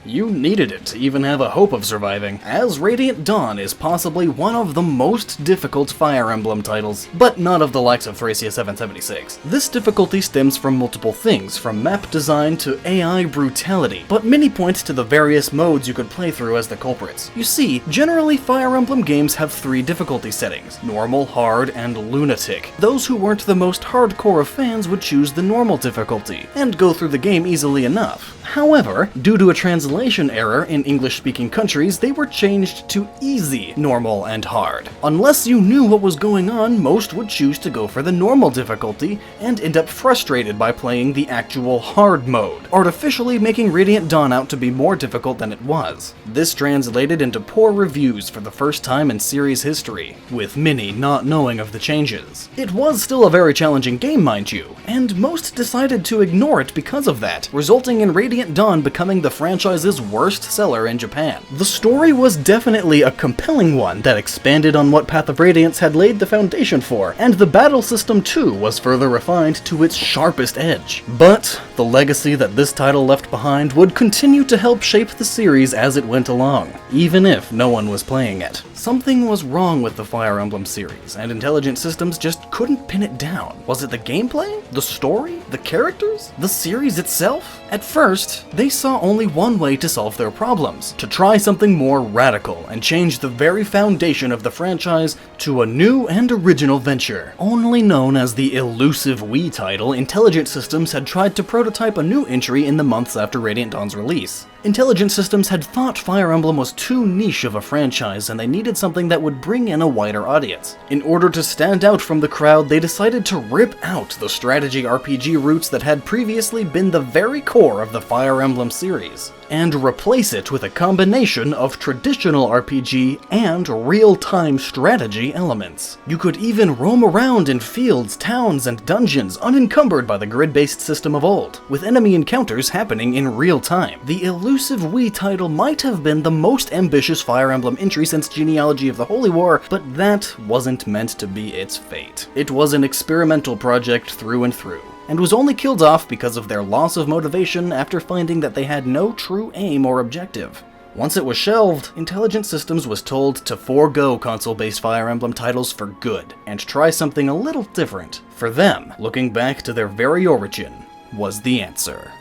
Speaker 1: You needed it to even have a hope of surviving, as Radiant Dawn is possibly one of the most difficult Fire Emblem titles, but not of the likes of Thracia 776. This difficulty stems from multiple things, from map design to AI brutality, but many point to the various modes you could play through as the culprits. You see, generally Fire Emblem games have 3 difficulty settings: normal, hard, and lunatic. Those who weren't the most hardcore of fans would choose the normal difficulty, and go through the game easily enough. However, due to a translation error in English-speaking countries, they were changed to easy, normal, and hard. Unless you knew what was going on, most would choose to go for the normal difficulty and end up frustrated by playing the actual hard mode, artificially making Radiant Dawn out to be more difficult than it was. This translated into poor reviews for the first time in series history, with many not knowing of the changes. It was still a very challenging game, mind you, and most decided to ignore it because of that, resulting in Radiant Dawn becoming the franchise's worst seller in Japan. The story was definitely a compelling one that expanded on what Path of Radiance had laid the foundation for, and the battle system too was further refined to its sharpest edge. But the legacy that this title left behind would continue to help shape the series as it went along, even if no one was playing it. Something was wrong with the Fire Emblem series, and Intelligent Systems just couldn't pin it down. Was it the gameplay? The story? The characters? The series itself? At first, they saw only one way to solve their problems: to try something more radical and change the very foundation of the franchise to a new and original venture. Only known as the Illusive We title, Intelligent Systems had tried to prototype a new entry in the months after Radiant Dawn's release. Intelligent Systems had thought Fire Emblem was too niche of a franchise and they needed something that would bring in a wider audience. In order to stand out from the crowd, they decided to rip out the strategy RPG roots that had previously been the very core of the Fire Emblem series, and replace it with a combination of traditional RPG and real-time strategy elements. You could even roam around in fields, towns, and dungeons unencumbered by the grid-based system of old, with enemy encounters happening in real time. The Illusive We title might have been the most ambitious Fire Emblem entry since Genealogy of the Holy War, but that wasn't meant to be its fate. It was an experimental project through and through, and was only killed off because of their loss of motivation after finding that they had no true aim or objective. Once it was shelved, Intelligent Systems was told to forego console-based Fire Emblem titles for good, and try something a little different. For them, looking back to their very origin was the answer.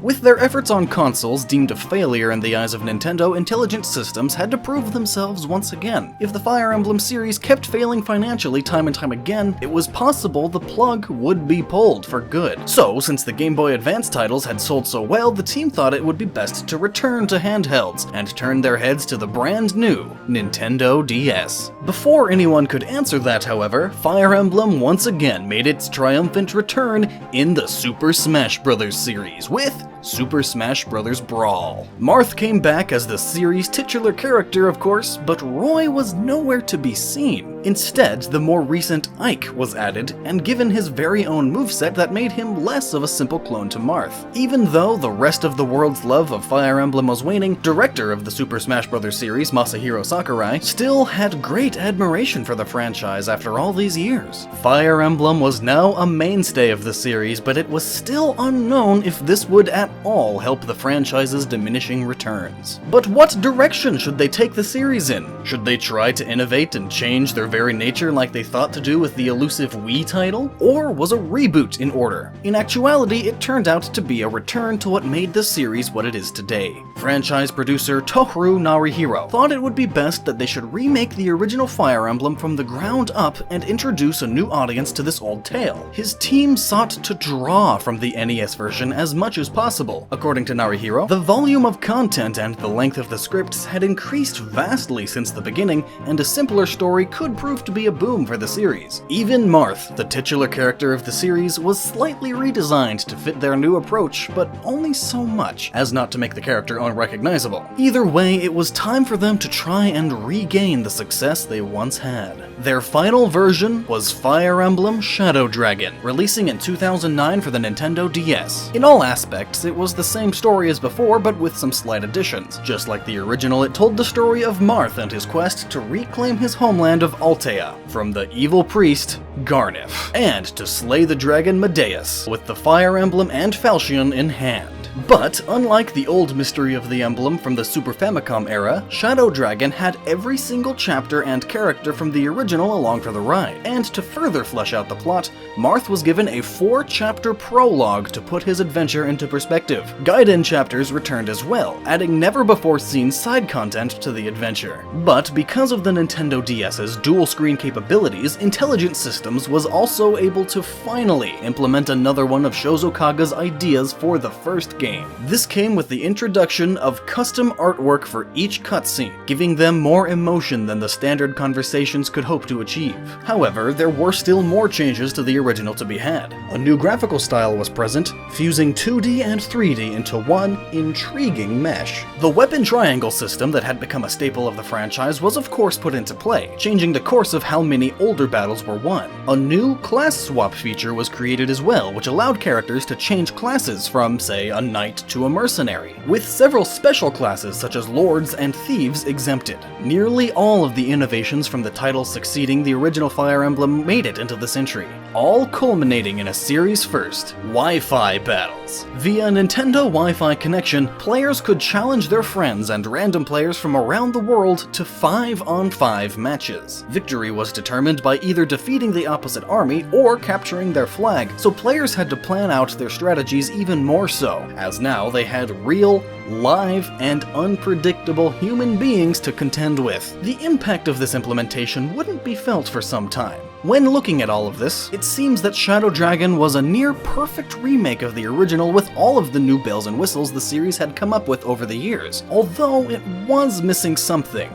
Speaker 1: With their efforts on consoles deemed a failure in the eyes of Nintendo, Intelligent Systems had to prove themselves once again. If the Fire Emblem series kept failing financially time and time again, it was possible the plug would be pulled for good. So, since the Game Boy Advance titles had sold so well, the team thought it would be best to return to handhelds and turn their heads to the brand new Nintendo DS. Before anyone could answer that, however, Fire Emblem once again made its triumphant return in the Super Smash Bros. Series with Super Smash Bros. Brawl. Marth came back as the series' titular character, of course, but Roy was nowhere to be seen. Instead, the more recent Ike was added and given his very own moveset that made him less of a simple clone to Marth. Even though the rest of the world's love of Fire Emblem was waning, director of the Super Smash Bros. Series, Masahiro Sakurai, still had great admiration for the franchise after all these years. Fire Emblem was now a mainstay of the series, but it was still unknown if this would at all help the franchise's diminishing returns. But what direction should they take the series in? Should they try to innovate and change their very nature like they thought to do with the Illusive We title? Or was a reboot in order? In actuality, it turned out to be a return to what made the series what it is today. Franchise producer Tohru Narihiro thought it would be best that they should remake the original Fire Emblem from the ground up and introduce a new audience to this old tale. His team sought to draw from the NES version as much as possible. According to Narihiro, the volume of content and the length of the scripts had increased vastly since the beginning, and a simpler story could prove to be a boom for the series. Even Marth, the titular character of the series, was slightly redesigned to fit their new approach, but only so much as not to make the character unrecognizable. Either way, it was time for them to try and regain the success they once had. Their final version was Fire Emblem Shadow Dragon, releasing in 2009 for the Nintendo DS. In all aspects, it was the same story as before, but with some slight additions. Just like the original, it told the story of Marth and his quest to reclaim his homeland of Altea from the evil priest Garnif, and to slay the dragon Medeus with the Fire Emblem and Falchion in hand. But, unlike the old Mystery of the Emblem from the Super Famicom era, Shadow Dragon had every single chapter and character from the original along for the ride, and to further flesh out the plot, Marth was given a 4-chapter prologue to put his adventure into perspective. Guide-in chapters returned as well, adding never-before-seen side content to the adventure. But because of the Nintendo DS's dual-screen capabilities, Intelligent Systems was also able to finally implement another one of Shozo Kaga's ideas for the first game. This came with the introduction of custom artwork for each cutscene, giving them more emotion than the standard conversations could hope to achieve. However, there were still more changes to the original to be had. A new graphical style was present, fusing 2D and 3D into one intriguing mesh. The weapon triangle system that had become a staple of the franchise was of course put into play, changing the course of how many older battles were won. A new class swap feature was created as well, which allowed characters to change classes from, say, a knight to a mercenary, with several special classes such as lords and thieves exempted. Nearly all of the innovations from the titles succeeding the original Fire Emblem made it into this entry, all culminating in a series first, Wi-Fi battles. Via Nintendo Wi-Fi connection, players could challenge their friends and random players from around the world to 5-on-5 matches. Victory was determined by either defeating the opposite army or capturing their flag, so players had to plan out their strategies even more so, as now they had real, live, and unpredictable human beings to contend with. The impact of this implementation wouldn't be felt for some time. When looking at all of this, it seems that Shadow Dragon was a near-perfect remake of the original with all of the new bells and whistles the series had come up with over the years, although it was missing something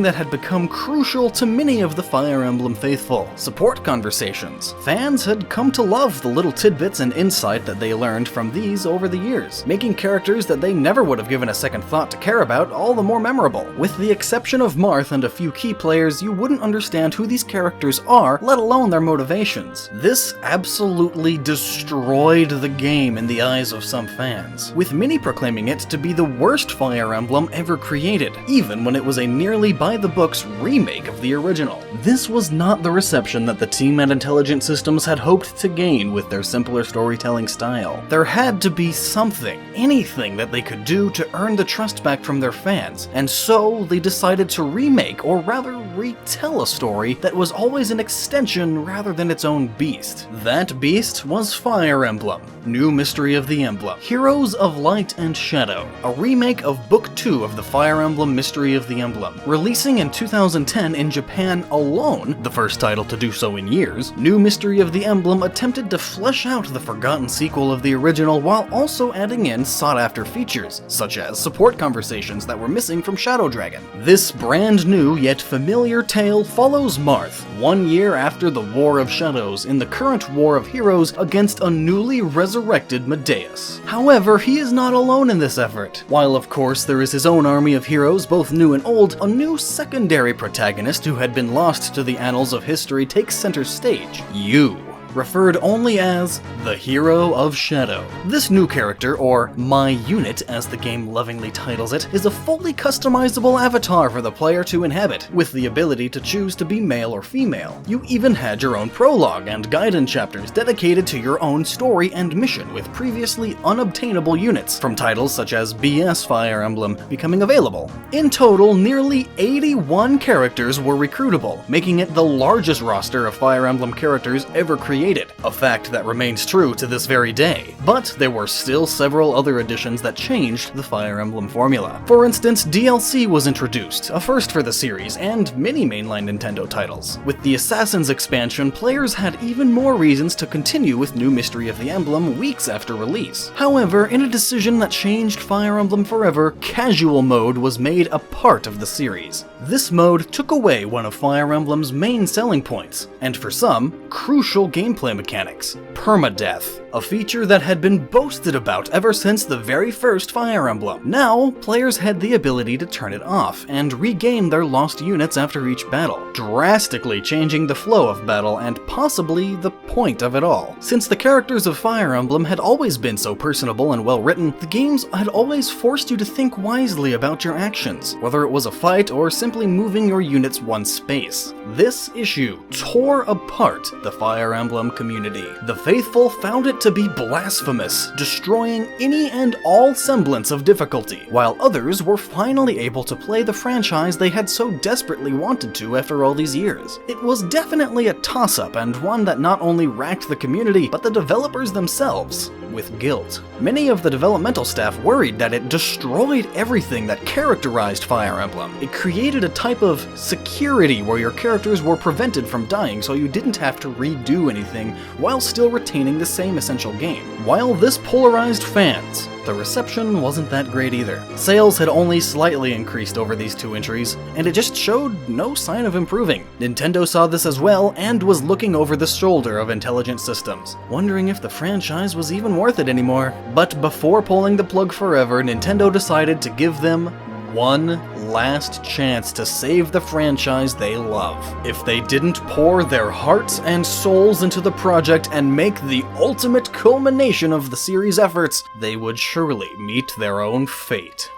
Speaker 1: that had become crucial to many of the Fire Emblem faithful: support conversations. Fans had come to love the little tidbits and insight that they learned from these over the years, making characters that they never would have given a second thought to care about all the more memorable. With the exception of Marth and a few key players, you wouldn't understand who these characters are, let alone their motivations. This absolutely destroyed the game in the eyes of some fans, with many proclaiming it to be the worst Fire Emblem ever created, even when it was a nearly by-the-books remake of the original. This was not the reception that the team at Intelligent Systems had hoped to gain with their simpler storytelling style. There had to be something, anything that they could do to earn the trust back from their fans, and so they decided to remake, or rather retell, a story that was always an extension rather than its own beast. That beast was Fire Emblem, New Mystery of the Emblem, Heroes of Light and Shadow, a remake of Book 2 of the Fire Emblem Mystery of the Emblem. Releasing in 2010 in Japan alone, the first title to do so in years, New Mystery of the Emblem attempted to flesh out the forgotten sequel of the original while also adding in sought-after features, such as support conversations that were missing from Shadow Dragon. This brand new yet familiar tale follows Marth, 1 year after the War of Shadows, in the current War of Heroes against a newly resurrected Medeus. However, he is not alone in this effort. While of course there is his own army of heroes, both new and old, a new secondary protagonist who had been lost to the annals of history takes center stage: you. Referred only as the Hero of Shadow. This new character, or My Unit as the game lovingly titles it, is a fully customizable avatar for the player to inhabit, with the ability to choose to be male or female. You even had your own prologue and guide-in chapters dedicated to your own story and mission, with previously unobtainable units from titles such as BS Fire Emblem becoming available. In total, nearly 81 characters were recruitable, making it the largest roster of Fire Emblem characters ever created, a fact that remains true to this very day. But there were still several other additions that changed the Fire Emblem formula. For instance, DLC was introduced, a first for the series and many mainline Nintendo titles. With the Assassins expansion, players had even more reasons to continue with New Mystery of the Emblem weeks after release. However, in a decision that changed Fire Emblem forever, casual mode was made a part of the series. This mode took away one of Fire Emblem's main selling points, and for some, crucial game gameplay mechanics: permadeath, a feature that had been boasted about ever since the very first Fire Emblem. Now, players had the ability to turn it off and regain their lost units after each battle, drastically changing the flow of battle and possibly the point of it all. Since the characters of Fire Emblem had always been so personable and well written, the games had always forced you to think wisely about your actions, whether it was a fight or simply moving your units one space. This issue tore apart the Fire Emblem community. The faithful found it to be blasphemous, destroying any and all semblance of difficulty, while others were finally able to play the franchise they had so desperately wanted to after all these years. It was definitely a toss-up, and one that not only racked the community, but the developers themselves with guilt. Many of the developmental staff worried that it destroyed everything that characterized Fire Emblem. It created a type of security where your characters were prevented from dying, so you didn't have to redo anything while still retaining the same essential game. While this polarized fans, the reception wasn't that great either. Sales had only slightly increased over these two entries, and it just showed no sign of improving. Nintendo saw this as well and was looking over the shoulder of Intelligent Systems, wondering if the franchise was even worth it anymore. But before pulling the plug forever, Nintendo decided to give them one last chance to save the franchise they love. If they didn't pour their hearts and souls into the project and make the ultimate culmination of the series' efforts, they would surely meet their own fate.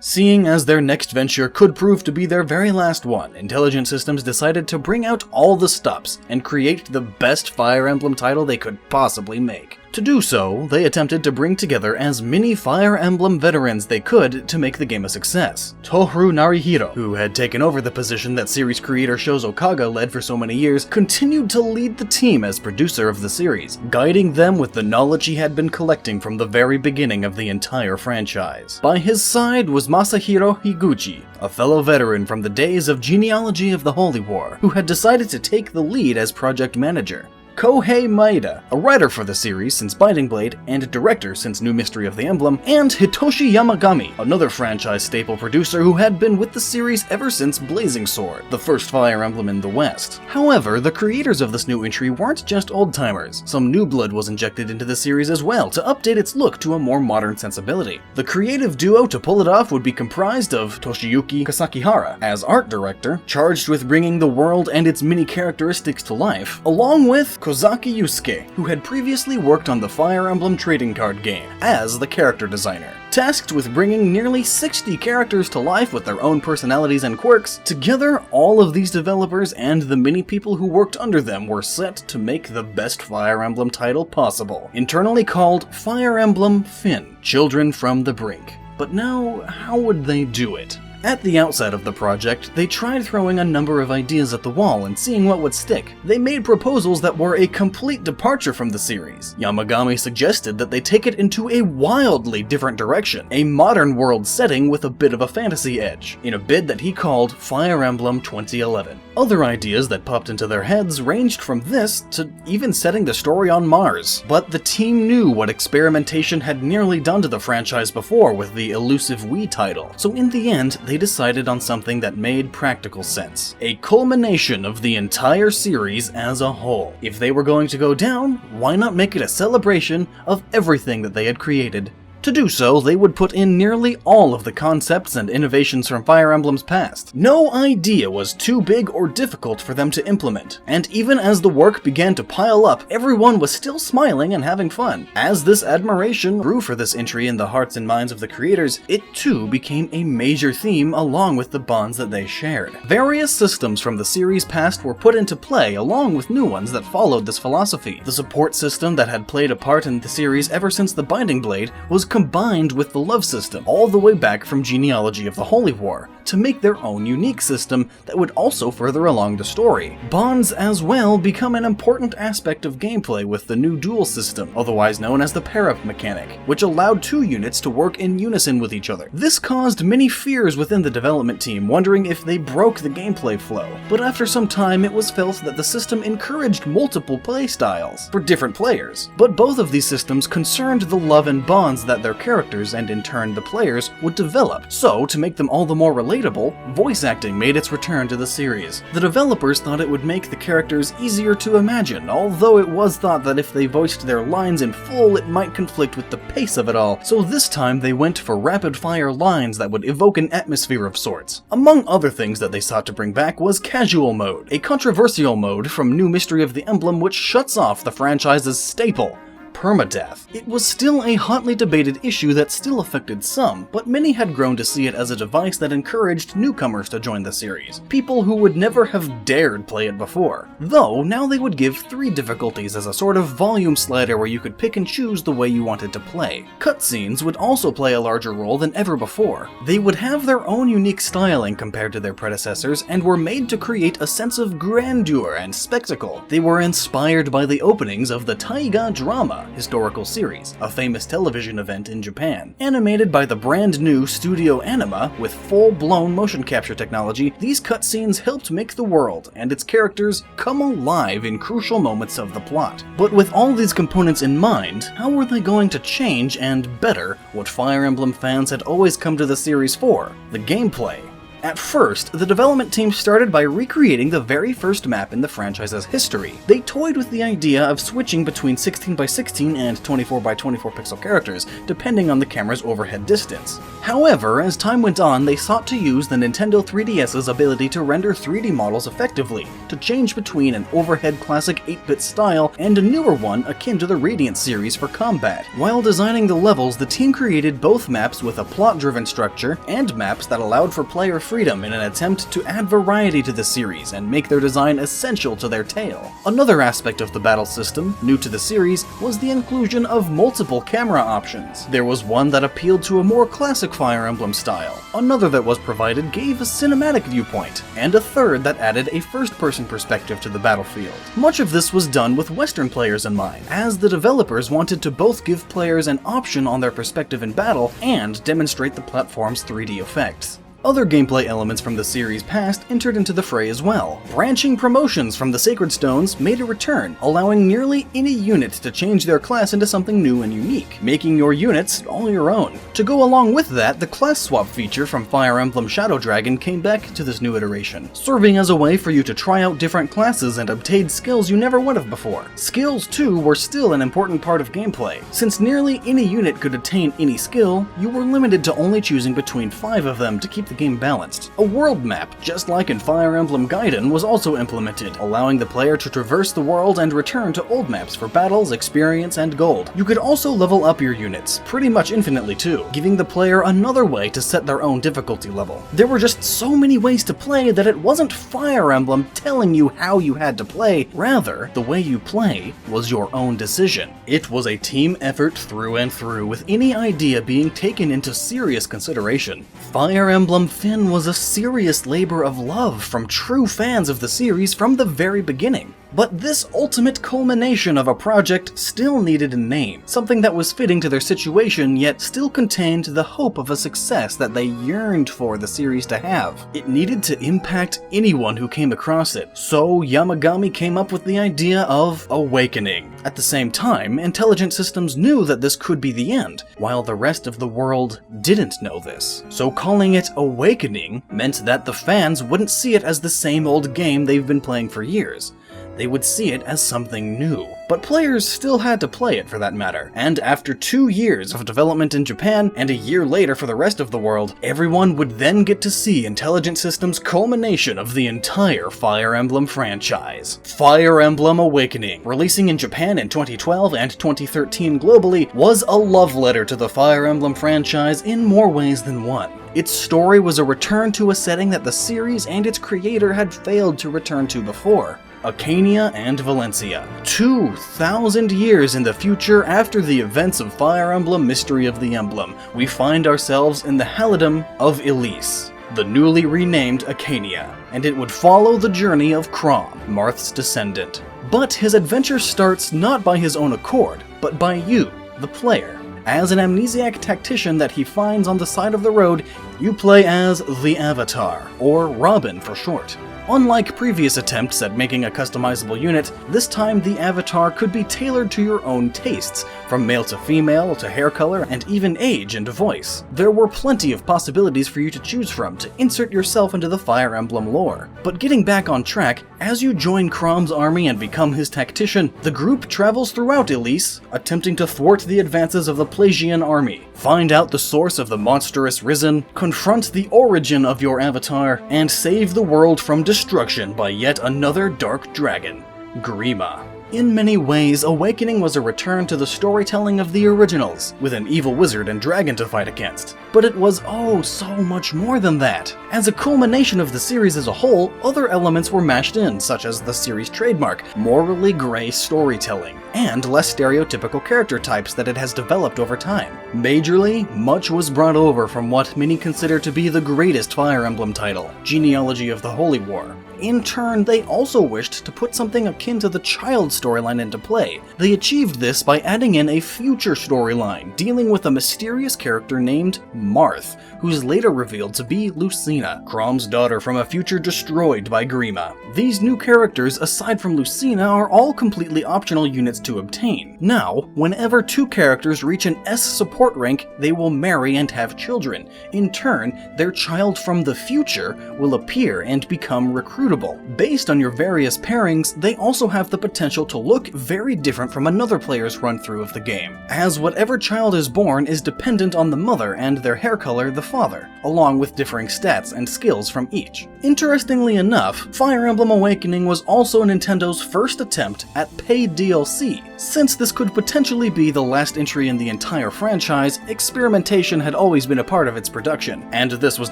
Speaker 1: Seeing as their next venture could prove to be their very last one, Intelligent Systems decided to bring out all the stops and create the best Fire Emblem title they could possibly make. To do so, they attempted to bring together as many Fire Emblem veterans they could to make the game a success. Tohru Narihiro, who had taken over the position that series creator Shozo Kaga led for so many years, continued to lead the team as producer of the series, guiding them with the knowledge he had been collecting from the very beginning of the entire franchise. By his side was Masahiro Higuchi, a fellow veteran from the days of Genealogy of the Holy War, who had decided to take the lead as project manager. Kohei Maeda, a writer for the series since Binding Blade and a director since New Mystery of the Emblem, and Hitoshi Yamagami, another franchise staple producer who had been with the series ever since Blazing Sword, the first Fire Emblem in the West. However, the creators of this new entry weren't just old-timers. Some new blood was injected into the series as well to update its look to a more modern sensibility. The creative duo to pull it off would be comprised of Toshiyuki Kasakihara as art director, charged with bringing the world and its many characteristics to life, along with Kozaki Yusuke, who had previously worked on the Fire Emblem trading card game as the character designer. Tasked with bringing nearly 60 characters to life with their own personalities and quirks, together all of these developers and the many people who worked under them were set to make the best Fire Emblem title possible, internally called Fire Emblem Finn, Children from the Brink. But now, how would they do it? At the outset of the project, they tried throwing a number of ideas at the wall and seeing what would stick. They made proposals that were a complete departure from the series. Yamagami suggested that they take it into a wildly different direction, a modern world setting with a bit of a fantasy edge, in a bid that he called Fire Emblem 2011. Other ideas that popped into their heads ranged from this to even setting the story on Mars. But the team knew what experimentation had nearly done to the franchise before with the Illusive We title, so in the end, they decided on something that made practical sense. A culmination of the entire series as a whole. If they were going to go down, why not make it a celebration of everything that they had created? To do so, they would put in nearly all of the concepts and innovations from Fire Emblem's past. No idea was too big or difficult for them to implement, and even as the work began to pile up, everyone was still smiling and having fun. As this admiration grew for this entry in the hearts and minds of the creators, it too became a major theme along with the bonds that they shared. Various systems from the series past were put into play along with new ones that followed this philosophy. The support system that had played a part in the series ever since the Binding Blade was combined with the love system, all the way back from Genealogy of the Holy War, to make their own unique system that would also further along the story. Bonds as well become an important aspect of gameplay with the new duel system, otherwise known as the pair-up mechanic, which allowed two units to work in unison with each other. This caused many fears within the development team, wondering if they broke the gameplay flow, but after some time it was felt that the system encouraged multiple playstyles for different players. But both of these systems concerned the love and bonds that their characters, and in turn the players, would develop. So, to make them all the more relatable, voice acting made its return to the series. The developers thought it would make the characters easier to imagine, although it was thought that if they voiced their lines in full it might conflict with the pace of it all, so this time they went for rapid-fire lines that would evoke an atmosphere of sorts. Among other things that they sought to bring back was Casual Mode, a controversial mode from New Mystery of the Emblem which shuts off the franchise's staple, permadeath. It was still a hotly debated issue that still affected some, but many had grown to see it as a device that encouraged newcomers to join the series, people who would never have dared play it before. Though, now they would give 3 difficulties as a sort of volume slider where you could pick and choose the way you wanted to play. Cutscenes would also play a larger role than ever before. They would have their own unique styling compared to their predecessors, and were made to create a sense of grandeur and spectacle. They were inspired by the openings of the Taiga drama historical series, a famous television event in Japan. Animated by the brand new Studio Anima with full-blown motion capture technology, these cutscenes helped make the world and its characters come alive in crucial moments of the plot. But with all these components in mind, how were they going to change and better what Fire Emblem fans had always come to the series for? The gameplay. At first, the development team started by recreating the very first map in the franchise's history. They toyed with the idea of switching between 16x16 and 24x24 pixel characters, depending on the camera's overhead distance. However, as time went on, they sought to use the Nintendo 3DS's ability to render 3D models effectively, to change between an overhead classic 8-bit style and a newer one akin to the Radiance series for combat. While designing the levels, the team created both maps with a plot-driven structure and maps that allowed for player freedom in an attempt to add variety to the series and make their design essential to their tale. Another aspect of the battle system, new to the series, was the inclusion of multiple camera options. There was one that appealed to a more classic Fire Emblem style, another that was provided gave a cinematic viewpoint, and a third that added a first-person perspective to the battlefield. Much of this was done with Western players in mind, as the developers wanted to both give players an option on their perspective in battle and demonstrate the platform's 3D effects. Other gameplay elements from the series past entered into the fray as well. Branching promotions from the Sacred Stones made a return, allowing nearly any unit to change their class into something new and unique, making your units all your own. To go along with that, the class swap feature from Fire Emblem Shadow Dragon came back to this new iteration, serving as a way for you to try out different classes and obtain skills you never would have before. Skills, too, were still an important part of gameplay. Since nearly any unit could attain any skill, you were limited to only choosing between 5 of them to keep the game balanced. A world map, just like in Fire Emblem Gaiden, was also implemented, allowing the player to traverse the world and return to old maps for battles, experience, and gold. You could also level up your units, pretty much infinitely too, giving the player another way to set their own difficulty level. There were just so many ways to play that it wasn't Fire Emblem telling you how you had to play, rather, the way you play was your own decision. It was a team effort through and through, with any idea being taken into serious consideration. Fire Emblem Finn was a serious labor of love from true fans of the series from the very beginning. But this ultimate culmination of a project still needed a name, something that was fitting to their situation yet still contained the hope of a success that they yearned for the series to have. It needed to impact anyone who came across it, so Yamagami came up with the idea of Awakening. At the same time, Intelligent Systems knew that this could be the end, while the rest of the world didn't know this. So calling it Awakening meant that the fans wouldn't see it as the same old game they've been playing for years. They would see it as something new. But players still had to play it for that matter, and after 2 years of development in Japan, and a year later for the rest of the world, everyone would then get to see Intelligent Systems' culmination of the entire Fire Emblem franchise. Fire Emblem Awakening, releasing in Japan in 2012 and 2013 globally, was a love letter to the Fire Emblem franchise in more ways than one. Its story was a return to a setting that the series and its creator had failed to return to before. Acania and Valencia. 2,000 years in the future after the events of Fire Emblem Mystery of the Emblem, we find ourselves in the Halidom of Elise. the newly renamed Acania, and it would follow the journey of Chrom, Marth's descendant. But his adventure starts not by his own accord, but by you, the player. As an amnesiac tactician that he finds on the side of the road, you play as the Avatar, or Robin for short. Unlike previous attempts at making a customizable unit, this time the avatar could be tailored to your own tastes, from male to female to hair color and even age and voice. There were plenty of possibilities for you to choose from to insert yourself into the Fire Emblem lore. But getting back on track, as you join Chrom's army and become his tactician, the group travels throughout Elise, attempting to thwart the advances of the Plagian army, find out the source of the monstrous Risen, confront the origin of your avatar, and save the world from destruction by yet another dark dragon, Grima. In many ways, Awakening was a return to the storytelling of the originals, with an evil wizard and dragon to fight against. But it was oh so much more than that. As a culmination of the series as a whole, other elements were mashed in, such as the series' trademark, morally gray storytelling, and less stereotypical character types that it has developed over time. Majorly, much was brought over from what many consider to be the greatest Fire Emblem title, Genealogy of the Holy War. In turn, they also wished to put something akin to the child storyline into play. They achieved this by adding in a future storyline, dealing with a mysterious character named Marth, who's later revealed to be Lucina, Chrom's daughter from a future destroyed by Grima. These new characters, aside from Lucina, are all completely optional units to obtain. Now, whenever two characters reach an S support rank, they will marry and have children. In turn, their child from the future will appear and become recruitable. Based on your various pairings, they also have the potential to look very different from another player's run-through of the game, as whatever child is born is dependent on the mother and their hair color the father, along with differing stats and skills from each. Interestingly enough, Fire Emblem Awakening was also Nintendo's first attempt at paid DLC. Since this could potentially be the last entry in the entire franchise, experimentation had always been a part of its production, and this was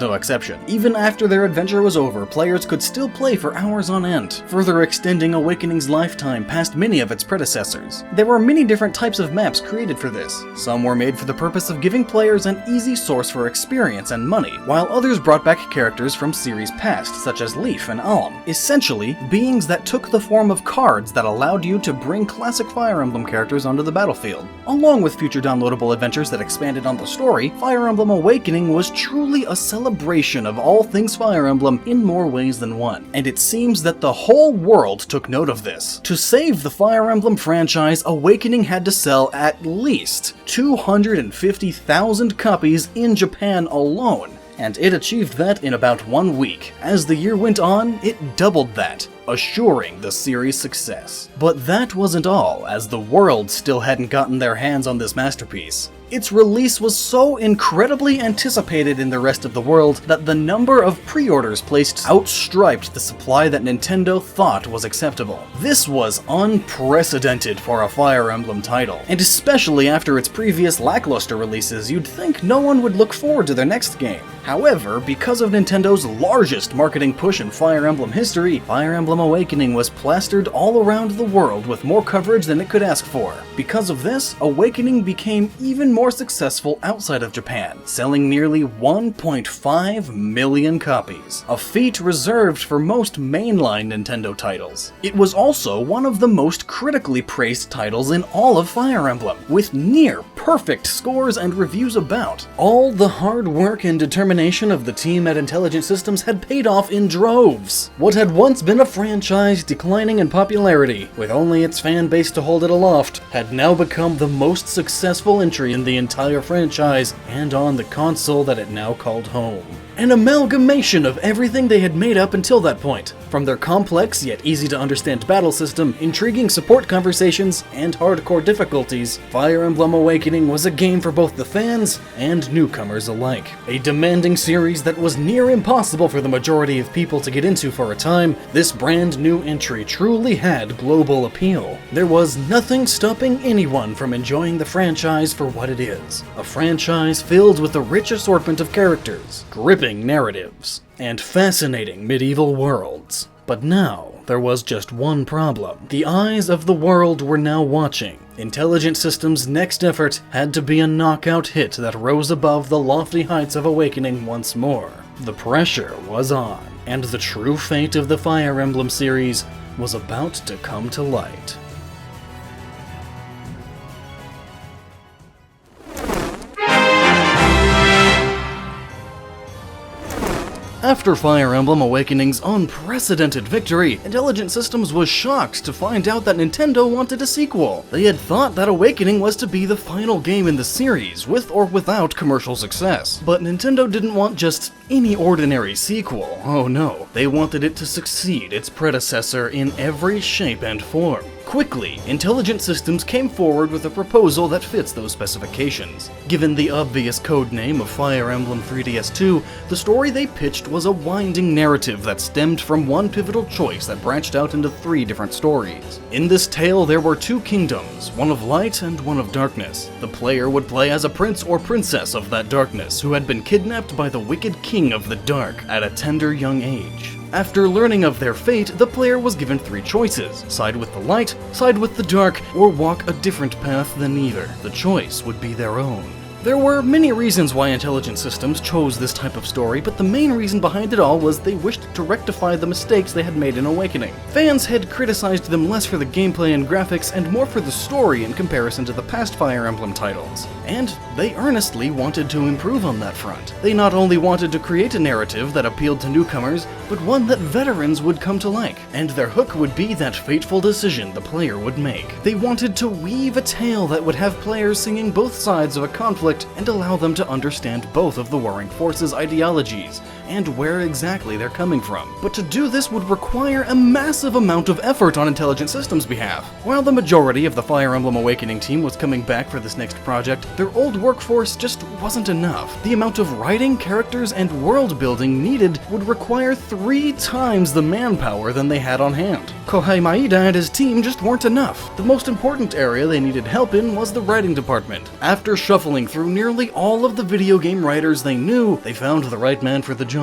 Speaker 1: no exception. Even after their adventure was over, players could still play for hours on end, further extending Awakening's lifetime past many of its predecessors. There were many different types of maps created for this. Some were made for the purpose of giving players an easy source for experience and money, while others brought back characters from series past, such as Leaf and Alm, essentially beings that took the form of cards that allowed you to bring classic Fire Emblem characters onto the battlefield. Along with future downloadable adventures that expanded on the story, Fire Emblem Awakening was truly a celebration of all things Fire Emblem in more ways than one. And it seems that the whole world took note of this. To save the Fire Emblem franchise, Awakening had to sell at least 250,000 copies in Japan alone, and it achieved that in about 1 week. As the year went on, it doubled that, assuring the series' success. But that wasn't all, as the world still hadn't gotten their hands on this masterpiece. Its release was so incredibly anticipated in the rest of the world that the number of pre-orders placed outstripped the supply that Nintendo thought was acceptable. This was unprecedented for a Fire Emblem title, and especially after its previous lackluster releases, you'd think no one would look forward to their next game. However, because of Nintendo's largest marketing push in Fire Emblem history, Fire Emblem Awakening was plastered all around the world with more coverage than it could ask for. Because of this, Awakening became even more successful outside of Japan, selling nearly 1.5 million copies, a feat reserved for most mainline Nintendo titles. It was also one of the most critically praised titles in all of Fire Emblem, with near perfect scores and reviews about. All the hard work and determination of the team at Intelligent Systems had paid off in droves. What had once been a franchise declining in popularity, with only its fan base to hold it aloft, had now become the most successful entry in the entire franchise, and on the console that it now called home. An amalgamation of everything they had made up until that point. From their complex yet easy to understand battle system, intriguing support conversations, and hardcore difficulties, Fire Emblem Awakening was a game for both the fans and newcomers alike. A demanding series that was near impossible for the majority of people to get into for a time, this brand new entry truly had global appeal. There was nothing stopping anyone from enjoying the franchise for what it is. A franchise filled with a rich assortment of characters, gripping narratives, and fascinating medieval worlds. But now, there was just one problem. The eyes of the world were now watching. Intelligent Systems' next effort had to be a knockout hit that rose above the lofty heights of Awakening once more. The pressure was on, and the true fate of the Fire Emblem series was about to come to light. After Fire Emblem Awakening's unprecedented victory, Intelligent Systems was shocked to find out that Nintendo wanted a sequel. They had thought that Awakening was to be the final game in the series, with or without commercial success. But Nintendo didn't want just any ordinary sequel. Oh no, they wanted it to succeed its predecessor in every shape and form. Quickly, Intelligent Systems came forward with a proposal that fits those specifications. Given the obvious codename of Fire Emblem 3DS2, the story they pitched was a winding narrative that stemmed from one pivotal choice that branched out into 3 different stories. In this tale, there were 2 kingdoms, one of light and one of darkness. The player would play as a prince or princess of that darkness who had been kidnapped by the wicked king of the dark at a tender young age. After learning of their fate, the player was given 3 choices: side with the light, side with the dark, or walk a different path than either. The choice would be their own. There were many reasons why Intelligent Systems chose this type of story, but the main reason behind it all was they wished to rectify the mistakes they had made in Awakening. Fans had criticized them less for the gameplay and graphics and more for the story in comparison to the past Fire Emblem titles. And they earnestly wanted to improve on that front. They not only wanted to create a narrative that appealed to newcomers, but one that veterans would come to like. And their hook would be that fateful decision the player would make. They wanted to weave a tale that would have players singing both sides of a conflict and allow them to understand both of the warring forces' ideologies and where exactly they're coming from. But to do this would require a massive amount of effort on Intelligent Systems' behalf. While the majority of the Fire Emblem Awakening team was coming back for this next project, their old workforce just wasn't enough. The amount of writing, characters, and world building needed would require 3 times the manpower than they had on hand. Kohei Maeda and his team just weren't enough. The most important area they needed help in was the writing department. After shuffling through nearly all of the video game writers they knew, they found the right man for the job.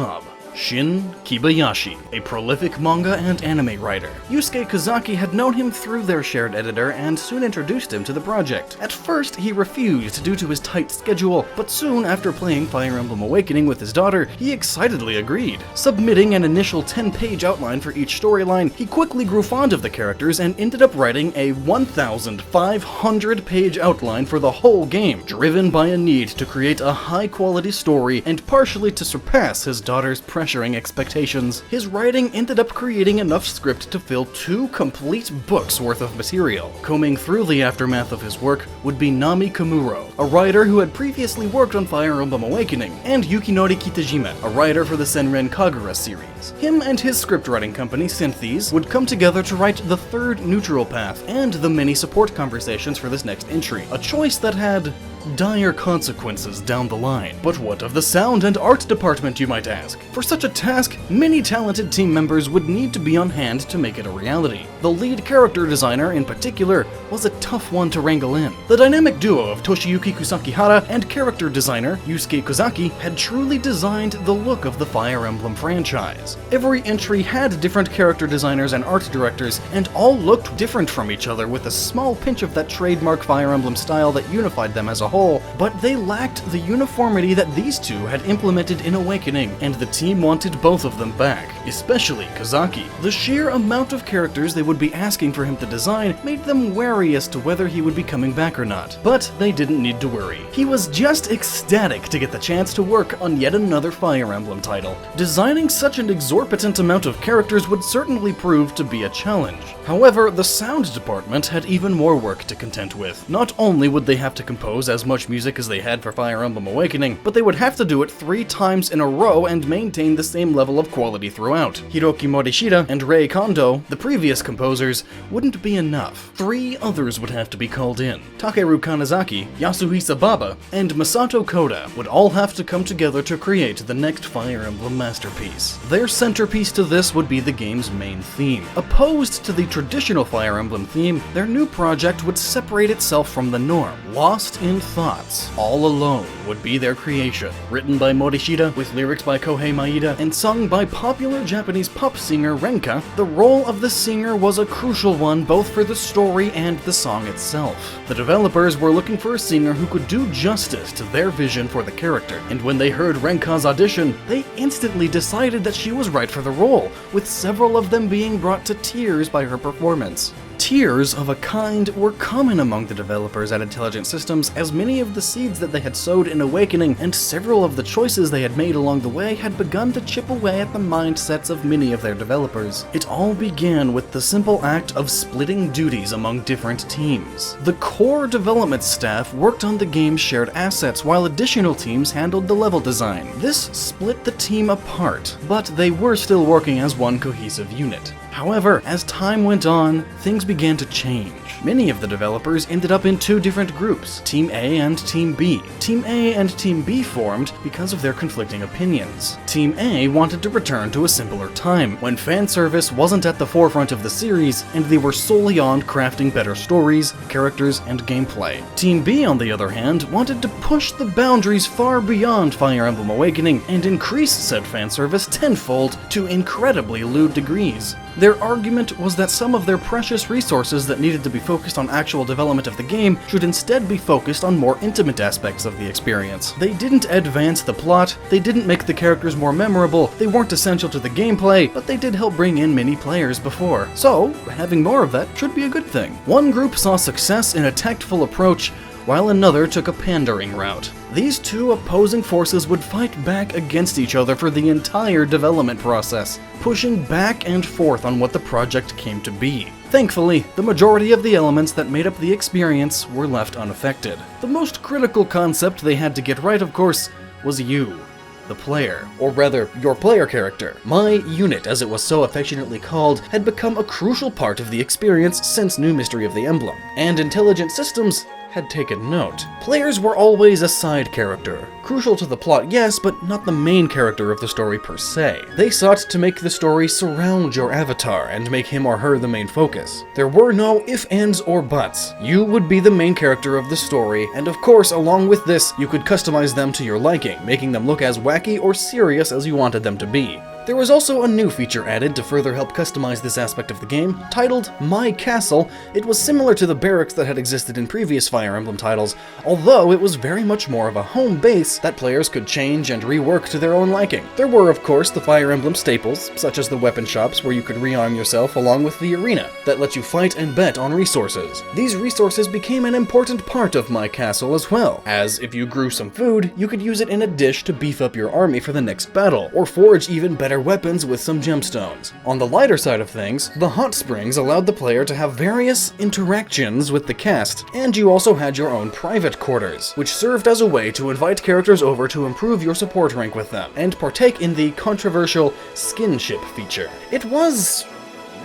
Speaker 1: Shin Kibayashi, a prolific manga and anime writer. Yusuke Kazaki had known him through their shared editor and soon introduced him to the project. At first, he refused due to his tight schedule, but soon after playing Fire Emblem Awakening with his daughter, he excitedly agreed. Submitting an initial 10-page outline for each storyline, he quickly grew fond of the characters and ended up writing a 1,500-page outline for the whole game, driven by a need to create a high-quality story and partially to surpass his daughter's pressuring expectations. His writing ended up creating enough script to fill 2 complete books worth of material. Combing through the aftermath of his work would be Nami Kamuro, a writer who had previously worked on Fire Emblem Awakening, and Yukinori Kitajima, a writer for the Senran Kagura series. Him and his scriptwriting company, Synthes, would come together to write the 3rd neutral path and the many support conversations for this next entry, a choice that had dire consequences down the line. But what of the sound and art department, you might ask? For such a task, many talented team members would need to be on hand to make it a reality. The lead character designer, in particular, was a tough one to wrangle in. The dynamic duo of Toshiyuki Kusakihara and character designer Yusuke Kozaki had truly designed the look of the Fire Emblem franchise. Every entry had different character designers and art directors, and all looked different from each other with a small pinch of that trademark Fire Emblem style that unified them as a whole, but they lacked the uniformity that these 2 had implemented in Awakening, and the team wanted both of them back, especially Kazaki. The sheer amount of characters they would be asking for him to design made them wary as to whether he would be coming back or not. But they didn't need to worry. He was just ecstatic to get the chance to work on yet another Fire Emblem title. Designing such an exorbitant amount of characters would certainly prove to be a challenge. However, the sound department had even more work to contend with. Not only would they have to compose as much music as they had for Fire Emblem Awakening, but they would have to do it 3 times in a row and maintain the same level of quality throughout. Hiroki Morishida and Rei Kondo, the previous composers, wouldn't be enough. 3 others would have to be called in. Takeru Kanazaki, Yasuhisa Baba, and Masato Koda would all have to come together to create the next Fire Emblem masterpiece. Their centerpiece to this would be the game's main theme. Opposed to the traditional Fire Emblem theme, their new project would separate itself from the norm, lost in thoughts. All Alone would be their creation. Written by Morishita, with lyrics by Kohei Maeda, and sung by popular Japanese pop singer Renka, the role of the singer was a crucial one both for the story and the song itself. The developers were looking for a singer who could do justice to their vision for the character, and when they heard Renka's audition, they instantly decided that she was right for the role, with several of them being brought to tears by her performance. Tears of a kind were common among the developers at Intelligent Systems, as many of the seeds that they had sowed in Awakening and several of the choices they had made along the way had begun to chip away at the mindsets of many of their developers. It all began with the simple act of splitting duties among different teams. The core development staff worked on the game's shared assets, while additional teams handled the level design. This split the team apart, but they were still working as one cohesive unit. However, as time went on, things began to change. Many of the developers ended up in two different groups, Team A and Team B. Team A and Team B formed because of their conflicting opinions. Team A wanted to return to a simpler time, when fan service wasn't at the forefront of the series, and they were solely on crafting better stories, characters, and gameplay. Team B, on the other hand, wanted to push the boundaries far beyond Fire Emblem Awakening, and increase said fan service tenfold to incredibly lewd degrees. Their argument was that some of their precious resources that needed to be focused on actual development of the game should instead be focused on more intimate aspects of the experience. They didn't advance the plot, they didn't make the characters more memorable, they weren't essential to the gameplay, but they did help bring in many players before. So, having more of that should be a good thing. One group saw success in a tactful approach, while another took a pandering route. These two opposing forces would fight back against each other for the entire development process, pushing back and forth on what the project came to be. Thankfully, the majority of the elements that made up the experience were left unaffected. The most critical concept they had to get right, of course, was you, the player, or rather, your player character. My unit, as it was so affectionately called, had become a crucial part of the experience since New Mystery of the Emblem, and Intelligent Systems had taken note. Players were always a side character. Crucial to the plot, yes, but not the main character of the story per se. They sought to make the story surround your avatar and make him or her the main focus. There were no if, ands, or buts. You would be the main character of the story, and of course, along with this, you could customize them to your liking, making them look as wacky or serious as you wanted them to be. There was also a new feature added to further help customize this aspect of the game, titled My Castle. It was similar to the barracks that had existed in previous Fire Emblem titles, although it was very much more of a home base that players could change and rework to their own liking. There were, of course, the Fire Emblem staples, such as the weapon shops where you could rearm yourself, along with the arena, that let you fight and bet on resources. These resources became an important part of My Castle as well, as if you grew some food, you could use it in a dish to beef up your army for the next battle, or forge even better weapons with some gemstones. On the lighter side of things, the hot springs allowed the player to have various interactions with the cast, and you also had your own private quarters, which served as a way to invite characters over to improve your support rank with them, and partake in the controversial skinship feature. It was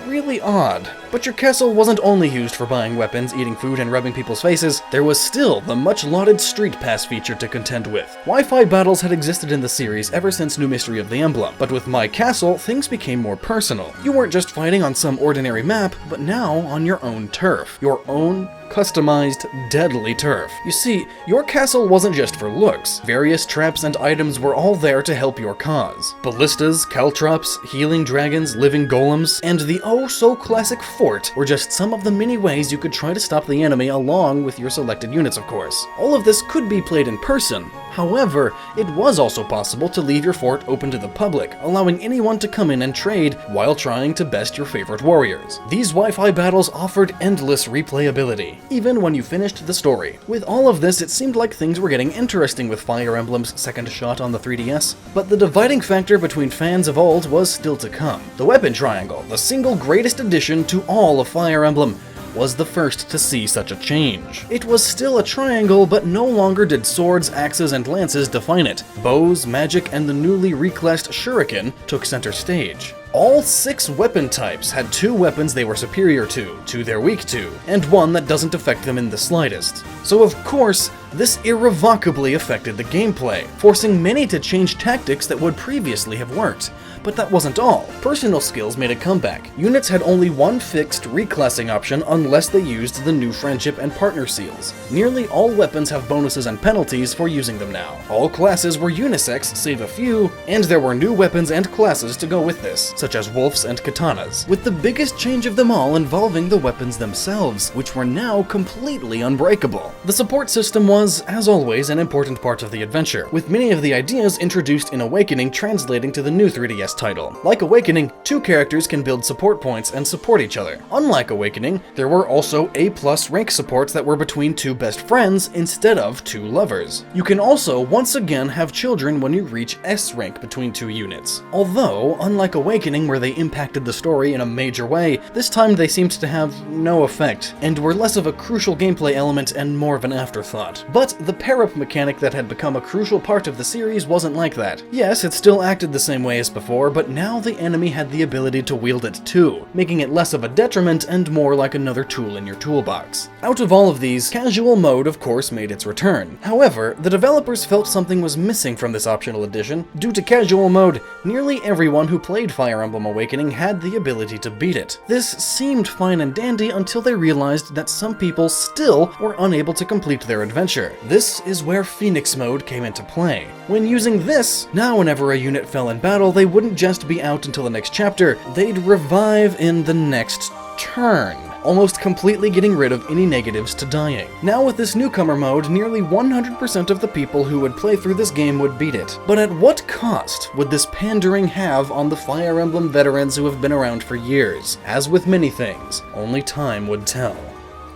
Speaker 1: really odd. But your castle wasn't only used for buying weapons, eating food, and rubbing people's faces. There was still the much-lauded Street Pass feature to contend with. Wi-Fi battles had existed in the series ever since New Mystery of the Emblem, but with My Castle, things became more personal. You weren't just fighting on some ordinary map, but now on your own turf. Your own customized, deadly turf. You see, your castle wasn't just for looks. Various traps and items were all there to help your cause. Ballistas, caltrops, healing dragons, living golems, and the oh-so-classic fort were just some of the many ways you could try to stop the enemy along with your selected units, of course. All of this could be played in person. However, it was also possible to leave your fort open to the public, allowing anyone to come in and trade while trying to best your favorite warriors. These Wi-Fi battles offered endless replayability, even when you finished the story. With all of this, it seemed like things were getting interesting with Fire Emblem's second shot on the 3DS, but the dividing factor between fans of old was still to come. The Weapon Triangle, the single greatest addition to all of Fire Emblem, was the first to see such a change. It was still a triangle, but no longer did swords, axes, and lances define it. Bows, magic, and the newly reclassed shuriken took center stage. All 6 weapon types had 2 weapons they were superior to, 2 they're weak to, and 1 that doesn't affect them in the slightest. So of course, this irrevocably affected the gameplay, forcing many to change tactics that would previously have worked. But that wasn't all. Personal skills made a comeback. Units had only one fixed reclassing option unless they used the new friendship and partner seals. Nearly all weapons have bonuses and penalties for using them now. All classes were unisex, save a few, and there were new weapons and classes to go with this, such as wolves and katanas, with the biggest change of them all involving the weapons themselves, which were now completely unbreakable. The support system was, as always, an important part of the adventure, with many of the ideas introduced in Awakening translating to the new 3DS title. Like Awakening, two characters can build support points and support each other. Unlike Awakening, there were also A+ rank supports that were between two best friends instead of two lovers. You can also once again have children when you reach S rank between two units. Although, unlike Awakening where they impacted the story in a major way, this time they seemed to have no effect, and were less of a crucial gameplay element and more of an afterthought. But the pair-up mechanic that had become a crucial part of the series wasn't like that. Yes, it still acted the same way as before, but now the enemy had the ability to wield it too, making it less of a detriment and more like another tool in your toolbox. Out of all of these, casual mode of course made its return. However, the developers felt something was missing from this optional edition. Due to casual mode, nearly everyone who played Fire Emblem Awakening had the ability to beat it. This seemed fine and dandy until they realized that some people still were unable to complete their adventure. This is where Phoenix mode came into play. When using this, now whenever a unit fell in battle, they wouldn't just be out until the next chapter, they'd revive in the next turn, almost completely getting rid of any negatives to dying. Now with this newcomer mode, nearly 100% of the people who would play through this game would beat it. But at what cost would this pandering have on the Fire Emblem veterans who have been around for years? As with many things, only time would tell.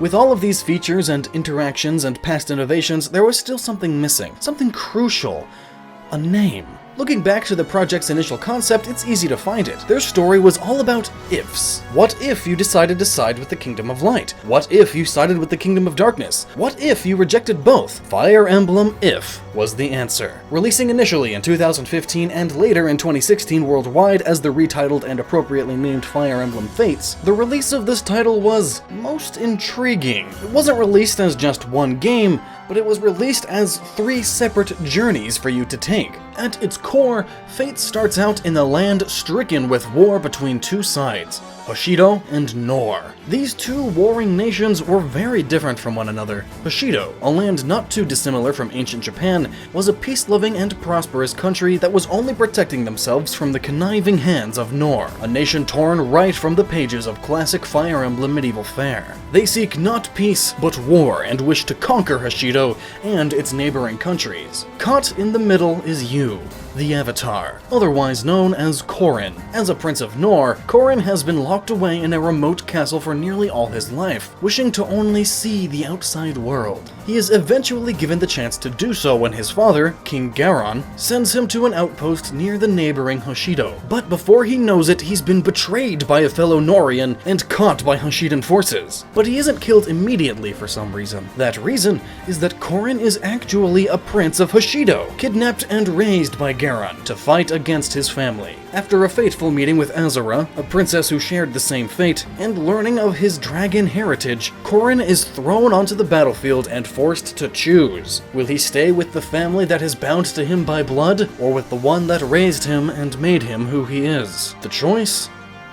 Speaker 1: With all of these features and interactions and past innovations, there was still something missing, something crucial: a name. Looking back to the project's initial concept, it's easy to find it. Their story was all about ifs. What if you decided to side with the Kingdom of Light? What if you sided with the Kingdom of Darkness? What if you rejected both? Fire Emblem If was the answer. Releasing initially in 2015 and later in 2016 worldwide as the retitled and appropriately named Fire Emblem Fates, the release of this title was most intriguing. It wasn't released as just one game, but it was released as 3 separate journeys for you to take. At its core, Fate starts out in a land stricken with war between two sides, Hoshido and Nor. These two warring nations were very different from one another. Hoshido, a land not too dissimilar from ancient Japan, was a peace-loving and prosperous country that was only protecting themselves from the conniving hands of Nor, a nation torn right from the pages of classic Fire Emblem medieval fare. They seek not peace, but war, and wish to conquer Hoshido and its neighboring countries. Caught in the middle is you, the Avatar, otherwise known as Corrin. As a prince of Nor, Corrin has been locked away in a remote castle for nearly all his life, wishing to only see the outside world. He is eventually given the chance to do so when his father, King Garon, sends him to an outpost near the neighboring Hoshido. But before he knows it, he's been betrayed by a fellow Norian and caught by Hoshidan forces. But he isn't killed immediately for some reason. That reason is that Corrin is actually a prince of Hoshido, kidnapped and raised by Garon to fight against his family. After a fateful meeting with Azura, a princess who shared the same fate, and learning of his dragon heritage, Corrin is thrown onto the battlefield and forced to choose. Will he stay with the family that is bound to him by blood, or with the one that raised him and made him who he is? The choice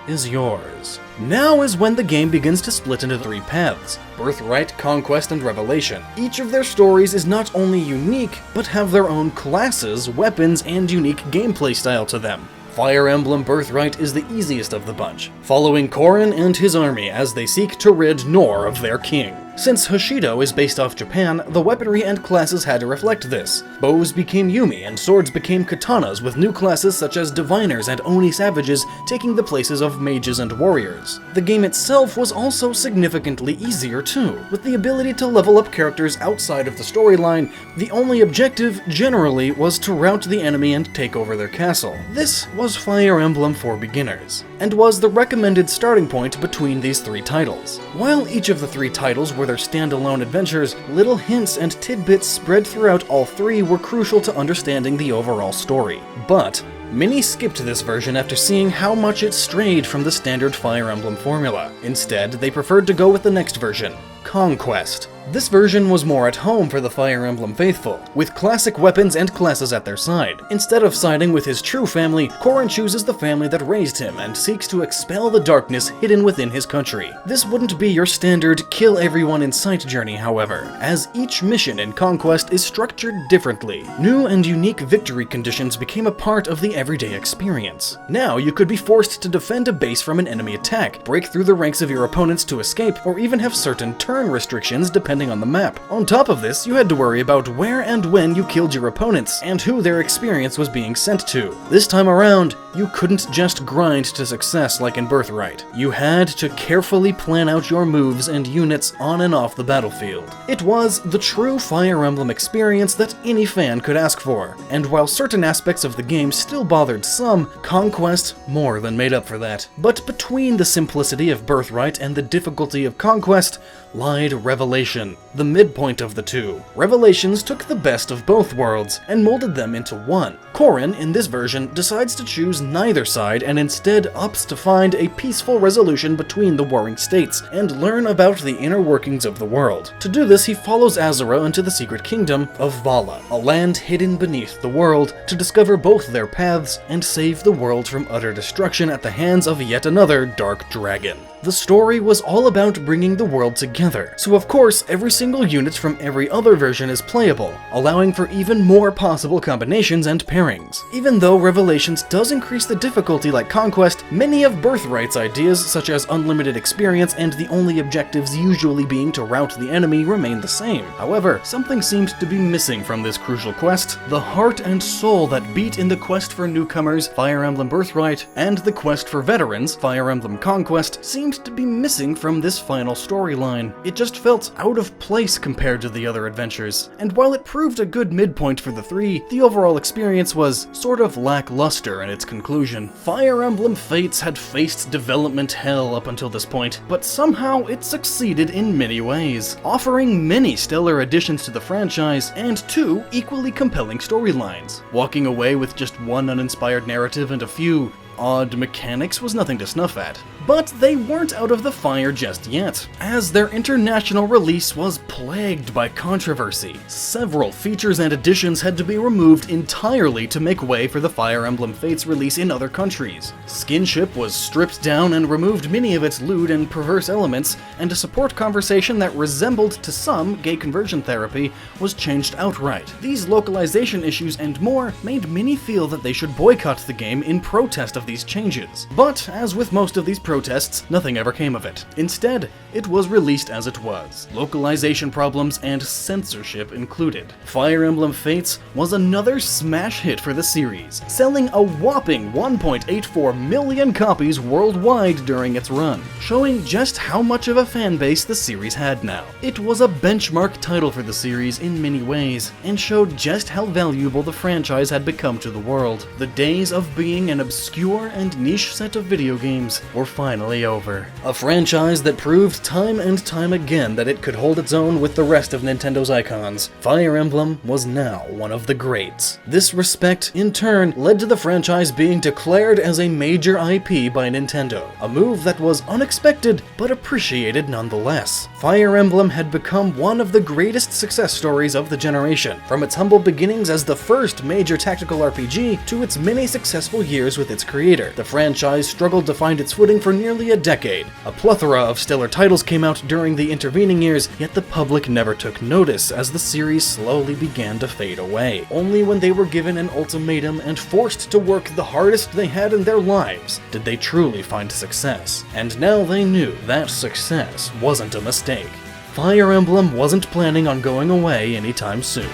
Speaker 1: is yours. Now is when the game begins to split into 3 paths: Birthright, Conquest, and Revelation. Each of their stories is not only unique, but have their own classes, weapons, and unique gameplay style to them. Fire Emblem Birthright is the easiest of the bunch, following Corrin and his army as they seek to rid Nor of their king. Since Hoshido is based off Japan, the weaponry and classes had to reflect this. Bows became Yumi and swords became katanas, with new classes such as diviners and Oni savages taking the places of mages and warriors. The game itself was also significantly easier too, with the ability to level up characters outside of the storyline. The only objective, generally, was to rout the enemy and take over their castle. This was Fire Emblem for beginners, and was the recommended starting point between these 3 titles. While each of the 3 titles were their standalone adventures, little hints and tidbits spread throughout all 3 were crucial to understanding the overall story. But many skipped this version after seeing how much it strayed from the standard Fire Emblem formula. Instead, they preferred to go with the next version, Conquest. This version was more at home for the Fire Emblem faithful, with classic weapons and classes at their side. Instead of siding with his true family, Corrin chooses the family that raised him and seeks to expel the darkness hidden within his country. This wouldn't be your standard kill everyone in sight journey, however, as each mission in Conquest is structured differently. New and unique victory conditions became a part of the everyday experience. Now you could be forced to defend a base from an enemy attack, break through the ranks of your opponents to escape, or even have certain turn restrictions depending on the map. On top of this, you had to worry about where and when you killed your opponents, and who their experience was being sent to. This time around, you couldn't just grind to success like in Birthright. You had to carefully plan out your moves and units on and off the battlefield. It was the true Fire Emblem experience that any fan could ask for, and while certain aspects of the game still bothered some, Conquest more than made up for that. But between the simplicity of Birthright and the difficulty of Conquest lied Revelation, the midpoint of the two. Revelations took the best of both worlds and molded them into one. Corrin, in this version, decides to choose neither side and instead opts to find a peaceful resolution between the warring states and learn about the inner workings of the world. To do this, he follows Azura into the secret kingdom of Vala, a land hidden beneath the world, to discover both their paths and save the world from utter destruction at the hands of yet another dark dragon. The story was all about bringing the world together, so of course every single unit from every other version is playable, allowing for even more possible combinations and pairings. Even though Revelations does increase the difficulty like Conquest, many of Birthright's ideas, such as unlimited experience and the only objectives usually being to rout the enemy, remain the same. However, something seemed to be missing from this crucial quest: the heart and soul that beat in the quest for newcomers, Fire Emblem Birthright, and the quest for veterans, Fire Emblem Conquest, seemed to be missing from this final storyline. It just felt out of place compared to the other adventures, and while it proved a good midpoint for the three, the overall experience was sort of lackluster in its conclusion. Fire Emblem Fates had faced development hell up until this point, but somehow it succeeded in many ways, offering many stellar additions to the franchise and two equally compelling storylines. Walking away with just one uninspired narrative and a few odd mechanics was nothing to snuff at. But they weren't out of the fire just yet, as their international release was plagued by controversy. Several features and additions had to be removed entirely to make way for the Fire Emblem Fates release in other countries. Skinship was stripped down and removed many of its lewd and perverse elements, and a support conversation that resembled to some gay conversion therapy was changed outright. These localization issues and more made many feel that they should boycott the game in protest of these changes. But, as with most of these protests, nothing ever came of it. Instead, it was released as it was, localization problems and censorship included. Fire Emblem Fates was another smash hit for the series, selling a whopping 1.84 million copies worldwide during its run, showing just how much of a fanbase the series had now. It was a benchmark title for the series in many ways, and showed just how valuable the franchise had become to the world. The days of being an obscure and niche set of video games were finally over. A franchise that proved time and time again that it could hold its own with the rest of Nintendo's icons. Fire Emblem was now one of the greats. This respect, in turn, led to the franchise being declared as a major IP by Nintendo, a move that was unexpected but appreciated nonetheless. Fire Emblem had become one of the greatest success stories of the generation, from its humble beginnings as the first major tactical RPG to its many successful years with its creator. The franchise struggled to find its footing for nearly a decade. A plethora of stellar titles came out during the intervening years, yet the public never took notice as the series slowly began to fade away. Only when they were given an ultimatum and forced to work the hardest they had in their lives did they truly find success. And now they knew that success wasn't a mistake. Fire Emblem wasn't planning on going away anytime soon.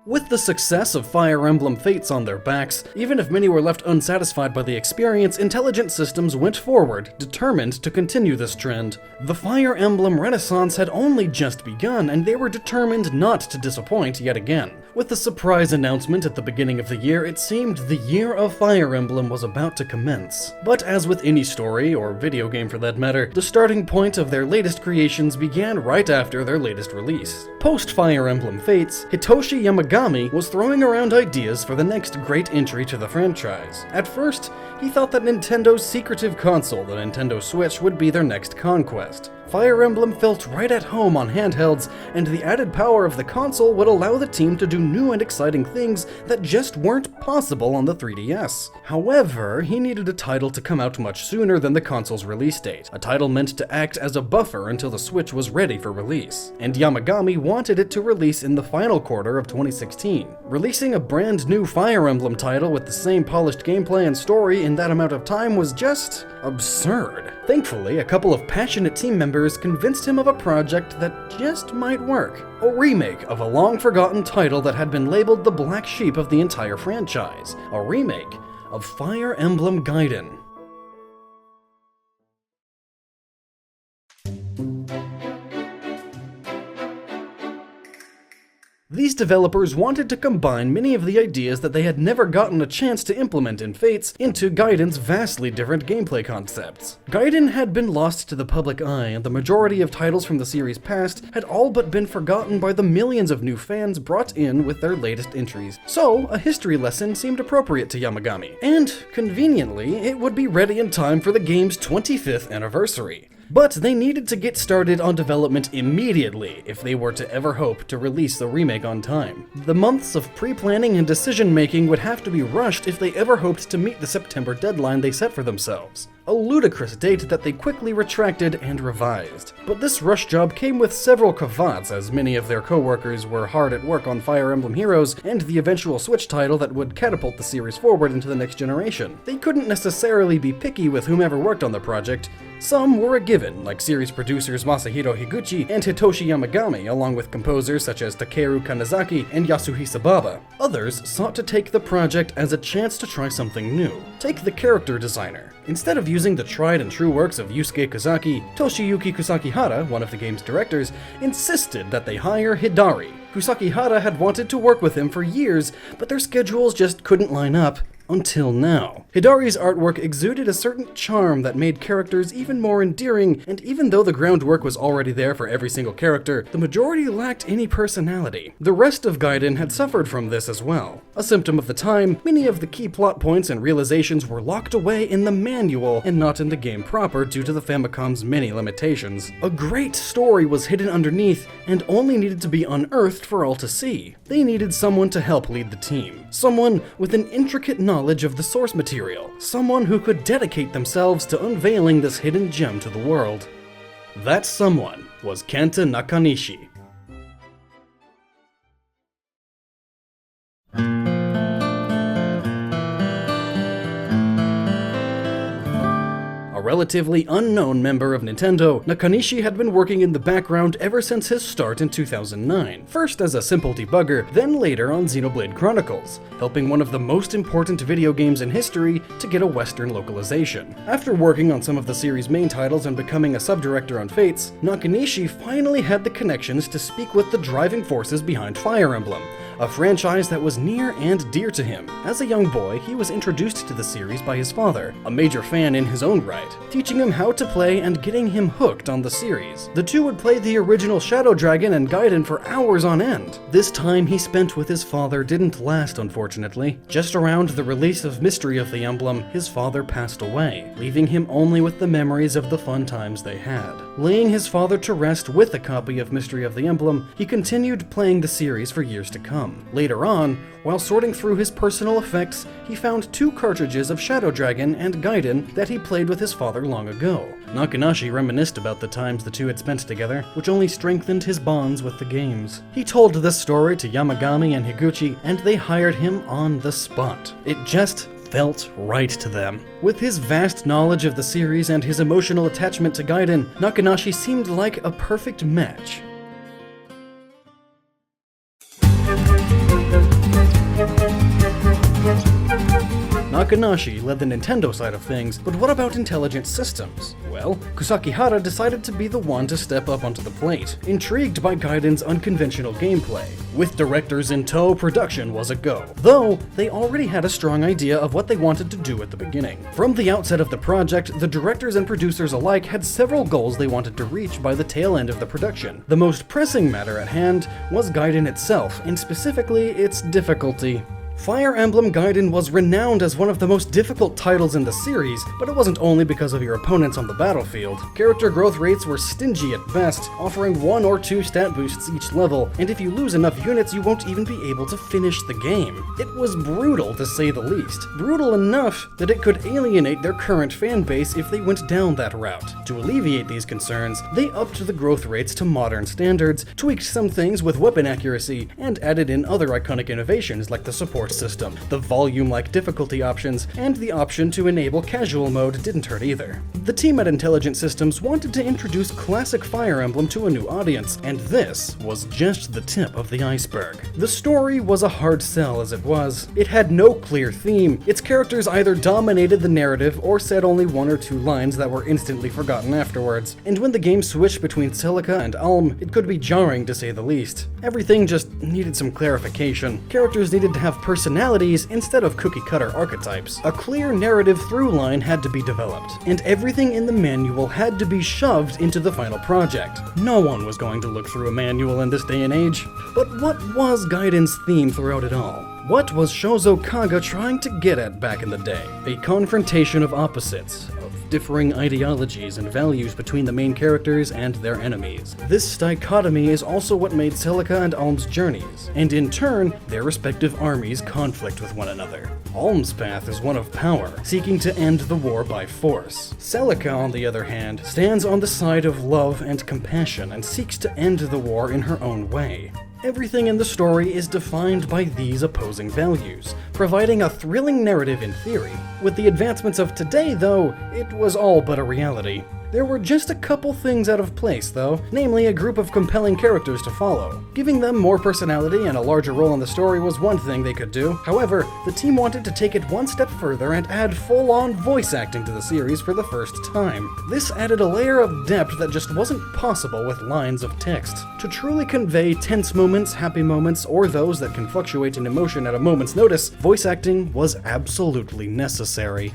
Speaker 1: With the success of Fire Emblem Fates on their backs, even if many were left unsatisfied by the experience, Intelligent Systems went forward, determined to continue this trend. The Fire Emblem Renaissance had only just begun, and they were determined not to disappoint yet again. With the surprise announcement at the beginning of the year, it seemed the year of Fire Emblem was about to commence. But as with any story, or video game for that matter, the starting point of their latest creations began right after their latest release. Post Fire Emblem Fates, Hitoshi Yamagami was throwing around ideas for the next great entry to the franchise. At first, he thought that Nintendo's secretive console, the Nintendo Switch, would be their next conquest. Fire Emblem felt right at home on handhelds, and the added power of the console would allow the team to do new and exciting things that just weren't possible on the 3DS. However, he needed a title to come out much sooner than the console's release date, a title meant to act as a buffer until the Switch was ready for release, and Yamagami wanted it to release in the final quarter of 2016. Releasing a brand new Fire Emblem title with the same polished gameplay and story in that amount of time was just absurd. Thankfully, a couple of passionate team members convinced him of a project that just might work. A remake of a long-forgotten title that had been labeled the black sheep of the entire franchise. A remake of Fire Emblem Gaiden. These developers wanted to combine many of the ideas that they had never gotten a chance to implement in Fates into Gaiden's vastly different gameplay concepts. Gaiden had been lost to the public eye, and the majority of titles from the series past had all but been forgotten by the millions of new fans brought in with their latest entries. So, a history lesson seemed appropriate to Yamagami, and, conveniently, it would be ready in time for the game's 25th anniversary. But they needed to get started on development immediately if they were to ever hope to release the remake on time. The months of pre-planning and decision-making would have to be rushed if they ever hoped to meet the September deadline they set for themselves. A ludicrous date that they quickly retracted and revised. But this rush job came with several caveats, as many of their co-workers were hard at work on Fire Emblem Heroes and the eventual Switch title that would catapult the series forward into the next generation. They couldn't necessarily be picky with whomever worked on the project. Some were a given, like series producers Masahiro Higuchi and Hitoshi Yamagami, along with composers such as Takeru Kanezaki and Yasuhisa Baba. Others sought to take the project as a chance to try something new. Take the character designer. Instead of using the tried and true works of Yusuke Kusaki, Toshiyuki Kusakihara, one of the game's directors, insisted that they hire Hidari. Kusakihara had wanted to work with him for years, but their schedules just couldn't line up. Until now. Hidari's artwork exuded a certain charm that made characters even more endearing, and even though the groundwork was already there for every single character, the majority lacked any personality. The rest of Gaiden had suffered from this as well. A symptom of the time, many of the key plot points and realizations were locked away in the manual and not in the game proper due to the Famicom's many limitations. A great story was hidden underneath and only needed to be unearthed for all to see. They needed someone to help lead the team. Someone with an intricate knowledge of the source material. Someone who could dedicate themselves to unveiling this hidden gem to the world. That someone was Kenta Nakanishi. A relatively unknown member of Nintendo, Nakanishi had been working in the background ever since his start in 2009. First as a simple debugger, then later on Xenoblade Chronicles, helping one of the most important video games in history to get a Western localization. After working on some of the series' main titles and becoming a subdirector on Fates, Nakanishi finally had the connections to speak with the driving forces behind Fire Emblem, a franchise that was near and dear to him. As a young boy, he was introduced to the series by his father, a major fan in his own right, teaching him how to play and getting him hooked on the series. The two would play the original Shadow Dragon and Gaiden for hours on end. This time he spent with his father didn't last, unfortunately. Just around the release of Mystery of the Emblem, his father passed away, leaving him only with the memories of the fun times they had. Laying his father to rest with a copy of Mystery of the Emblem, he continued playing the series for years to come. Later on, while sorting through his personal effects, he found 2 cartridges of Shadow Dragon and Gaiden that he played with his father long ago. Nakanishi reminisced about the times the two had spent together, which only strengthened his bonds with the games. He told this story to Yamagami and Higuchi, and they hired him on the spot. It just felt right to them. With his vast knowledge of the series and his emotional attachment to Gaiden, Nakanishi seemed like a perfect match. Takanashi led the Nintendo side of things, but what about intelligent systems? Well, Kusakihara decided to be the one to step up onto the plate, intrigued by Gaiden's unconventional gameplay. With directors in tow, production was a go, though they already had a strong idea of what they wanted to do at the beginning. From the outset of the project, the directors and producers alike had several goals they wanted to reach by the tail end of the production. The most pressing matter at hand was Gaiden itself, and specifically its difficulty. Fire Emblem Gaiden was renowned as one of the most difficult titles in the series, but it wasn't only because of your opponents on the battlefield. Character growth rates were stingy at best, offering 1 or 2 stat boosts each level, and if you lose enough units you won't even be able to finish the game. It was brutal to say the least. Brutal enough that it could alienate their current fan base if they went down that route. To alleviate these concerns, they upped the growth rates to modern standards, tweaked some things with weapon accuracy, and added in other iconic innovations like the support system. The volume-like difficulty options, and the option to enable casual mode didn't hurt either. The team at Intelligent Systems wanted to introduce classic Fire Emblem to a new audience, and this was just the tip of the iceberg. The story was a hard sell as it was. It had no clear theme. Its characters either dominated the narrative or said only 1 or 2 lines that were instantly forgotten afterwards. And when the game switched between Celica and Alm, it could be jarring to say the least. Everything just needed some clarification. Characters needed to have personalities instead of cookie-cutter archetypes. A clear narrative through line had to be developed, and everything in the manual had to be shoved into the final project. No one was going to look through a manual in this day and age. But what was Gaiden's theme throughout it all? What was Shozo Kaga trying to get at back in the day? A confrontation of opposites, of differing ideologies and values between the main characters and their enemies. This dichotomy is also what made Celica and Alm's journeys, and in turn, their respective armies conflict with one another. Alm's path is one of power, seeking to end the war by force. Celica, on the other hand, stands on the side of love and compassion and seeks to end the war in her own way. Everything in the story is defined by these opposing values, providing a thrilling narrative in theory. With the advancements of today, though, it was all but a reality. There were just a couple things out of place, though, namely a group of compelling characters to follow. Giving them more personality and a larger role in the story was one thing they could do. However, the team wanted to take it one step further and add full-on voice acting to the series for the first time. This added a layer of depth that just wasn't possible with lines of text. To truly convey tense moments, happy moments, or those that can fluctuate in emotion at a moment's notice, voice acting was absolutely necessary.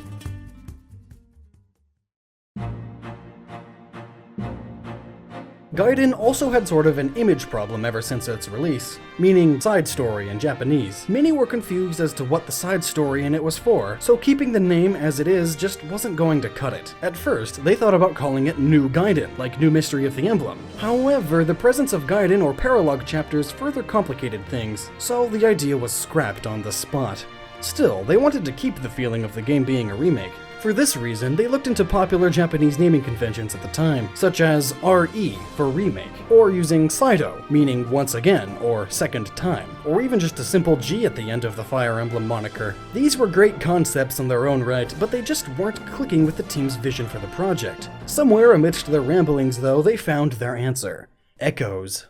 Speaker 1: Gaiden also had sort of an image problem ever since its release, meaning side story in Japanese. Many were confused as to what the side story in it was for, so keeping the name as it is just wasn't going to cut it. At first, they thought about calling it New Gaiden, like New Mystery of the Emblem. However, the presence of Gaiden or paralogue chapters further complicated things, so the idea was scrapped on the spot. Still, they wanted to keep the feeling of the game being a remake. For this reason, they looked into popular Japanese naming conventions at the time, such as RE for remake, or using Saito, meaning once again, or second time, or even just a simple G at the end of the Fire Emblem moniker. These were great concepts in their own right, but they just weren't clicking with the team's vision for the project. Somewhere amidst their ramblings, though, they found their answer. Echoes.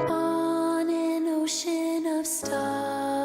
Speaker 2: On an ocean of stars.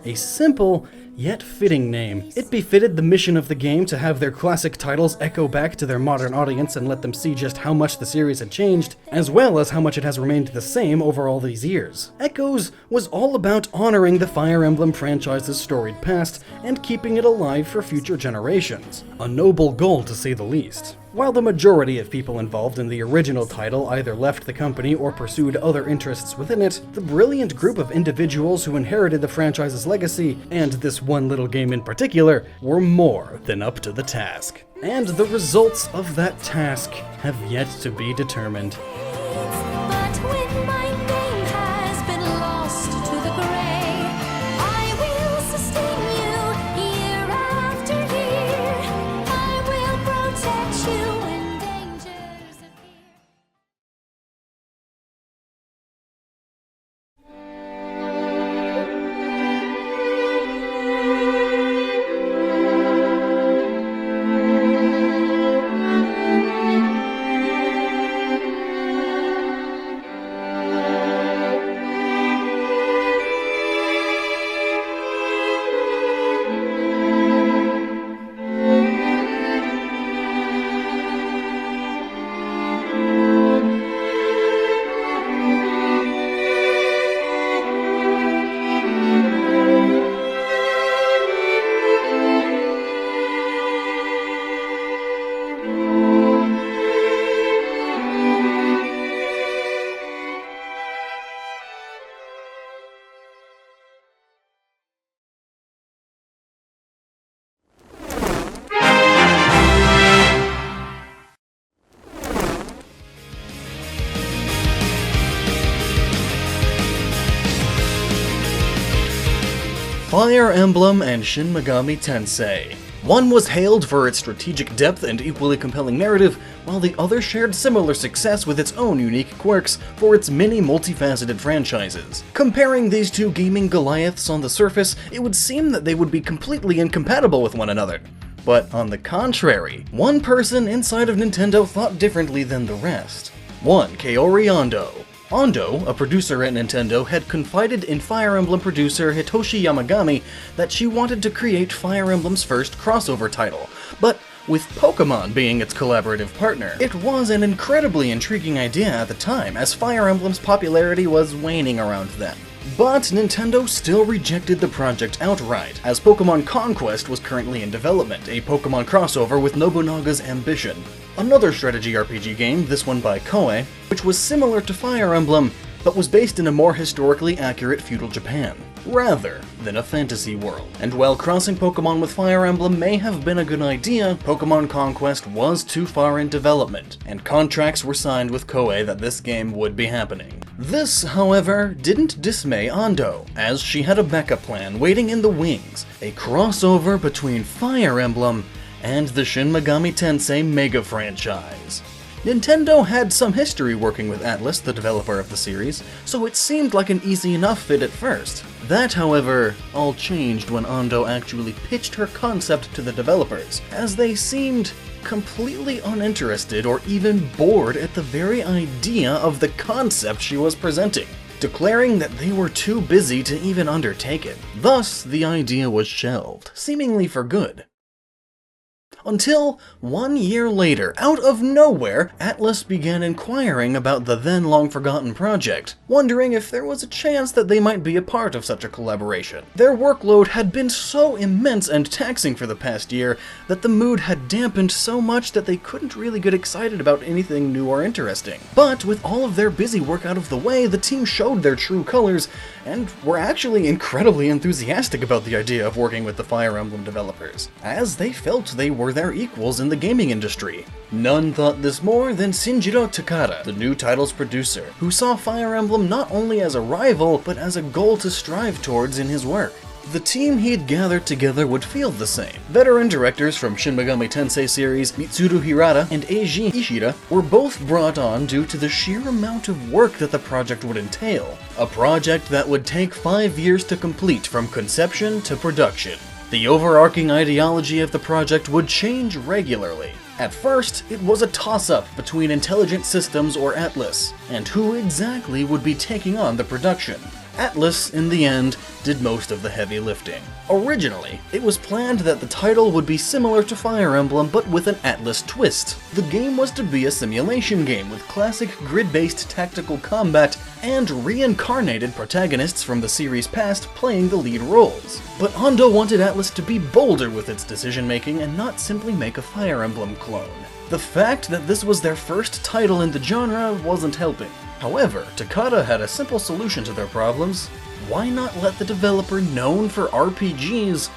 Speaker 1: A simple, yet fitting name. It befitted the mission of the game to have their classic titles echo back to their modern audience and let them see just how much the series had changed, as well as how much it has remained the same over all these years. Echoes was all about honoring the Fire Emblem franchise's storied past and keeping it alive for future generations. A noble goal, to say the least. While the majority of people involved in the original title either left the company or pursued other interests within it, the brilliant group of individuals who inherited the franchise's legacy, and this one little game in particular, were more than up to the task. And the results of that task have yet to be determined.
Speaker 2: But when my name has been lost to the grave, I will sustain you year after year. I will protect you when dangers appear.
Speaker 1: Fire Emblem and Shin Megami Tensei. One was hailed for its strategic depth and equally compelling narrative, while the other shared similar success with its own unique quirks for its many multifaceted franchises. Comparing these two gaming Goliaths on the surface, it would seem that they would be completely incompatible with one another. But on the contrary, one person inside of Nintendo thought differently than the rest. 1. Kaori Ando. Ando, a producer at Nintendo, had confided in Fire Emblem producer Hitoshi Yamagami that she wanted to create Fire Emblem's first crossover title, but with Pokémon being its collaborative partner. It was an incredibly intriguing idea at the time, as Fire Emblem's popularity was waning around then. But Nintendo still rejected the project outright, as Pokémon Conquest was currently in development, a Pokémon crossover with Nobunaga's Ambition. Another strategy RPG game, this one by Koei, which was similar to Fire Emblem, but was based in a more historically accurate feudal Japan, rather than a fantasy world. And while crossing Pokémon with Fire Emblem may have been a good idea, Pokémon Conquest was too far in development, and contracts were signed with Koei that this game would be happening. This, however, didn't dismay Ando, as she had a backup plan waiting in the wings, a crossover between Fire Emblem and the Shin Megami Tensei mega franchise. Nintendo had some history working with Atlus, the developer of the series, so it seemed like an easy enough fit at first. That, however, all changed when Ando actually pitched her concept to the developers, as they seemed completely uninterested or even bored at the very idea of the concept she was presenting, declaring that they were too busy to even undertake it. Thus, the idea was shelved, seemingly for good. Until 1 year later, out of nowhere, Atlus began inquiring about the then long-forgotten project, wondering if there was a chance that they might be a part of such a collaboration. Their workload had been so immense and taxing for the past year that the mood had dampened so much that they couldn't really get excited about anything new or interesting. But with all of their busy work out of the way, the team showed their true colors, and were actually incredibly enthusiastic about the idea of working with the Fire Emblem developers, as they felt they were their equals in the gaming industry. None thought this more than Shinjiro Takada, the new title's producer, who saw Fire Emblem not only as a rival, but as a goal to strive towards in his work. The team he'd gathered together would feel the same. Veteran directors from Shin Megami Tensei series Mitsuru Hirata and Eiji Ishida were both brought on due to the sheer amount of work that the project would entail. A project that would take 5 years to complete from conception to production. The overarching ideology of the project would change regularly. At first, it was a toss-up between Intelligent Systems or Atlus, and who exactly would be taking on the production. Atlus, in the end, did most of the heavy lifting. Originally, it was planned that the title would be similar to Fire Emblem, but with an Atlus twist. The game was to be a simulation game with classic grid-based tactical combat and reincarnated protagonists from the series past playing the lead roles. But Ando wanted Atlus to be bolder with its decision-making and not simply make a Fire Emblem clone. The fact that this was their first title in the genre wasn't helping. However, Takada had a simple solution to their problems. Why not let the developer known for RPGs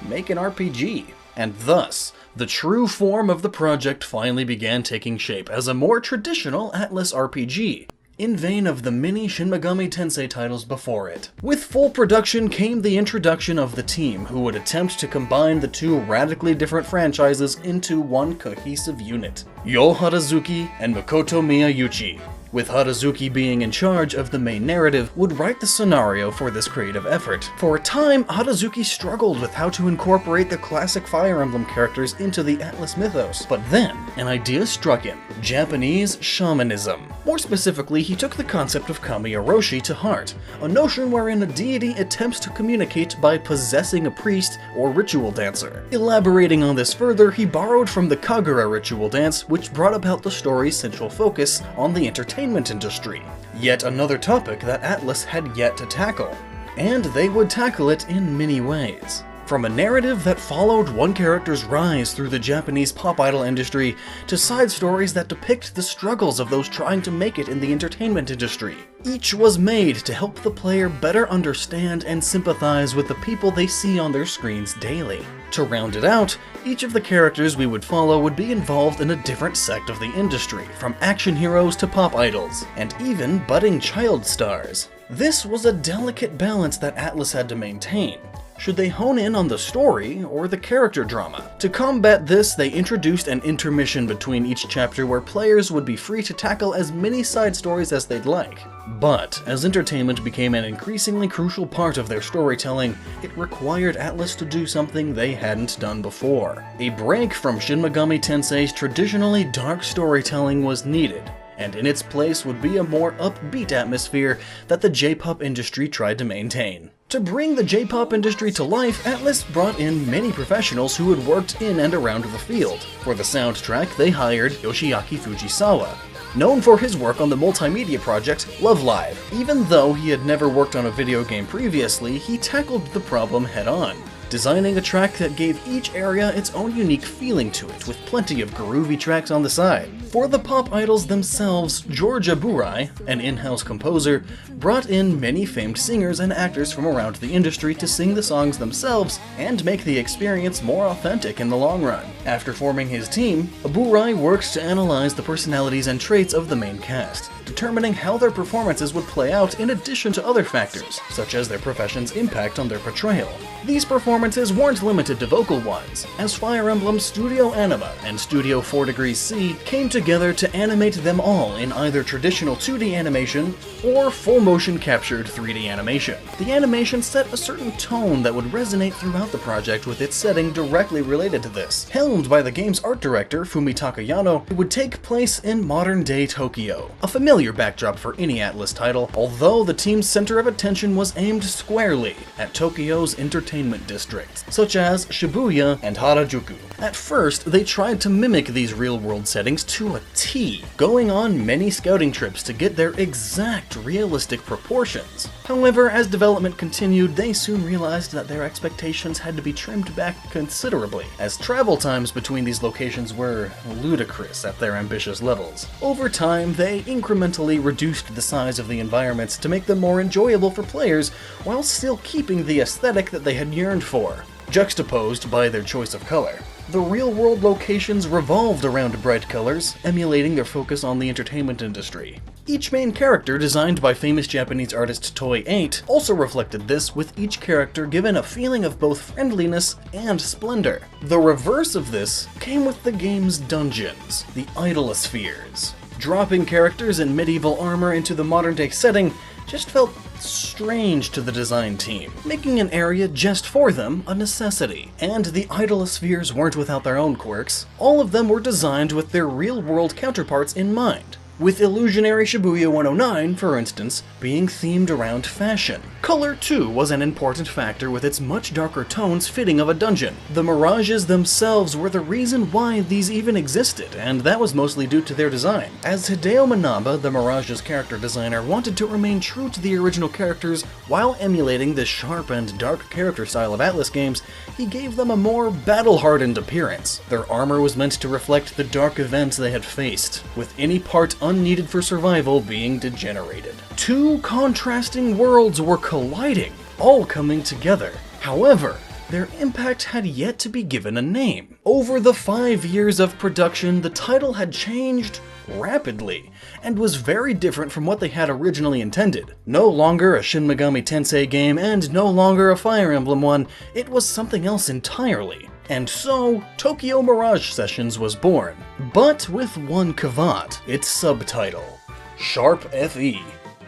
Speaker 1: make an RPG? And thus, the true form of the project finally began taking shape as a more traditional Atlus RPG, in vein of the many Shin Megami Tensei titles before it. With full production came the introduction of the team, who would attempt to combine the two radically different franchises into one cohesive unit. Yo Harazuki and Makoto Miyauchi, with Harazuki being in charge of the main narrative, would write the scenario for this creative effort. For a time, Harazuki struggled with how to incorporate the classic Fire Emblem characters into the Atlus mythos, but then an idea struck him: Japanese shamanism. More specifically, he took the concept of Kami-Oroshi to heart, a notion wherein a deity attempts to communicate by possessing a priest or ritual dancer. Elaborating on this further, he borrowed from the Kagura ritual dance, which brought about the story's central focus on the entertainment industry, yet another topic that Atlus had yet to tackle. And they would tackle it in many ways. From a narrative that followed one character's rise through the Japanese pop idol industry, to side stories that depict the struggles of those trying to make it in the entertainment industry. Each was made to help the player better understand and sympathize with the people they see on their screens daily. To round it out, each of the characters we would follow would be involved in a different sect of the industry, from action heroes to pop idols, and even budding child stars. This was a delicate balance that Atlus had to maintain. Should they hone in on the story or the character drama? To combat this, they introduced an intermission between each chapter where players would be free to tackle as many side stories as they'd like. But, as entertainment became an increasingly crucial part of their storytelling, it required Atlus to do something they hadn't done before. A break from Shin Megami Tensei's traditionally dark storytelling was needed, and in its place would be a more upbeat atmosphere that the J-pop industry tried to maintain. To bring the J-pop industry to life, Atlus brought in many professionals who had worked in and around the field. For the soundtrack, they hired Yoshiaki Fujisawa, known for his work on the multimedia project Love Live. Even though he had never worked on a video game previously, he tackled the problem head-on, designing a track that gave each area its own unique feeling to it, with plenty of groovy tracks on the side. For the pop idols themselves, George Aburai, an in-house composer, brought in many famed singers and actors from around the industry to sing the songs themselves and make the experience more authentic in the long run. After forming his team, Aburai worked to analyze the personalities and traits of the main cast, determining how their performances would play out in addition to other factors, such as their profession's impact on their portrayal. These performances weren't limited to vocal ones, as Fire Emblem Studio Anima and Studio 4 Degrees C came together to animate them all in either traditional 2D animation or full-motion captured 3D animation. The animation set a certain tone that would resonate throughout the project, with its setting directly related to this. Helmed by the game's art director, Fumitaka Yano, it would take place in modern-day Tokyo, a familiar backdrop for any Atlus title, although the team's center of attention was aimed squarely at Tokyo's entertainment districts, such as Shibuya and Harajuku. At first, they tried to mimic these real-world settings to a T, going on many scouting trips to get their exact realistic proportions. However, as development continued, they soon realized that their expectations had to be trimmed back considerably, as travel times between these locations were ludicrous at their ambitious levels. Over time, they incrementally reduced the size of the environments to make them more enjoyable for players, while still keeping the aesthetic that they had yearned for, juxtaposed by their choice of color. The real-world locations revolved around bright colors, emulating their focus on the entertainment industry. Each main character, designed by famous Japanese artist Toei 8, also reflected this, with each character given a feeling of both friendliness and splendor. The reverse of this came with the game's dungeons, the Idolospheres. Dropping characters in medieval armor into the modern-day setting just felt strange to the design team, making an area just for them a necessity. And the Idolospheres weren't without their own quirks. All of them were designed with their real-world counterparts in mind, with Illusionary Shibuya 109, for instance, being themed around fashion. Color, too, was an important factor, with its much darker tones fitting of a dungeon. The mirages themselves were the reason why these even existed, and that was mostly due to their design. As Hideo Manaba, the Mirage's character designer, wanted to remain true to the original characters while emulating the sharp and dark character style of Atlus games, he gave them a more battle-hardened appearance. Their armor was meant to reflect the dark events they had faced, with any part unneeded for survival being degenerated. Two contrasting worlds were colliding, all coming together. However, their impact had yet to be given a name. Over the 5 years of production, the title had changed rapidly, and was very different from what they had originally intended. No longer a Shin Megami Tensei game, and no longer a Fire Emblem one, it was something else entirely. And so, Tokyo Mirage Sessions was born, but with one caveat: its subtitle, Sharp FE.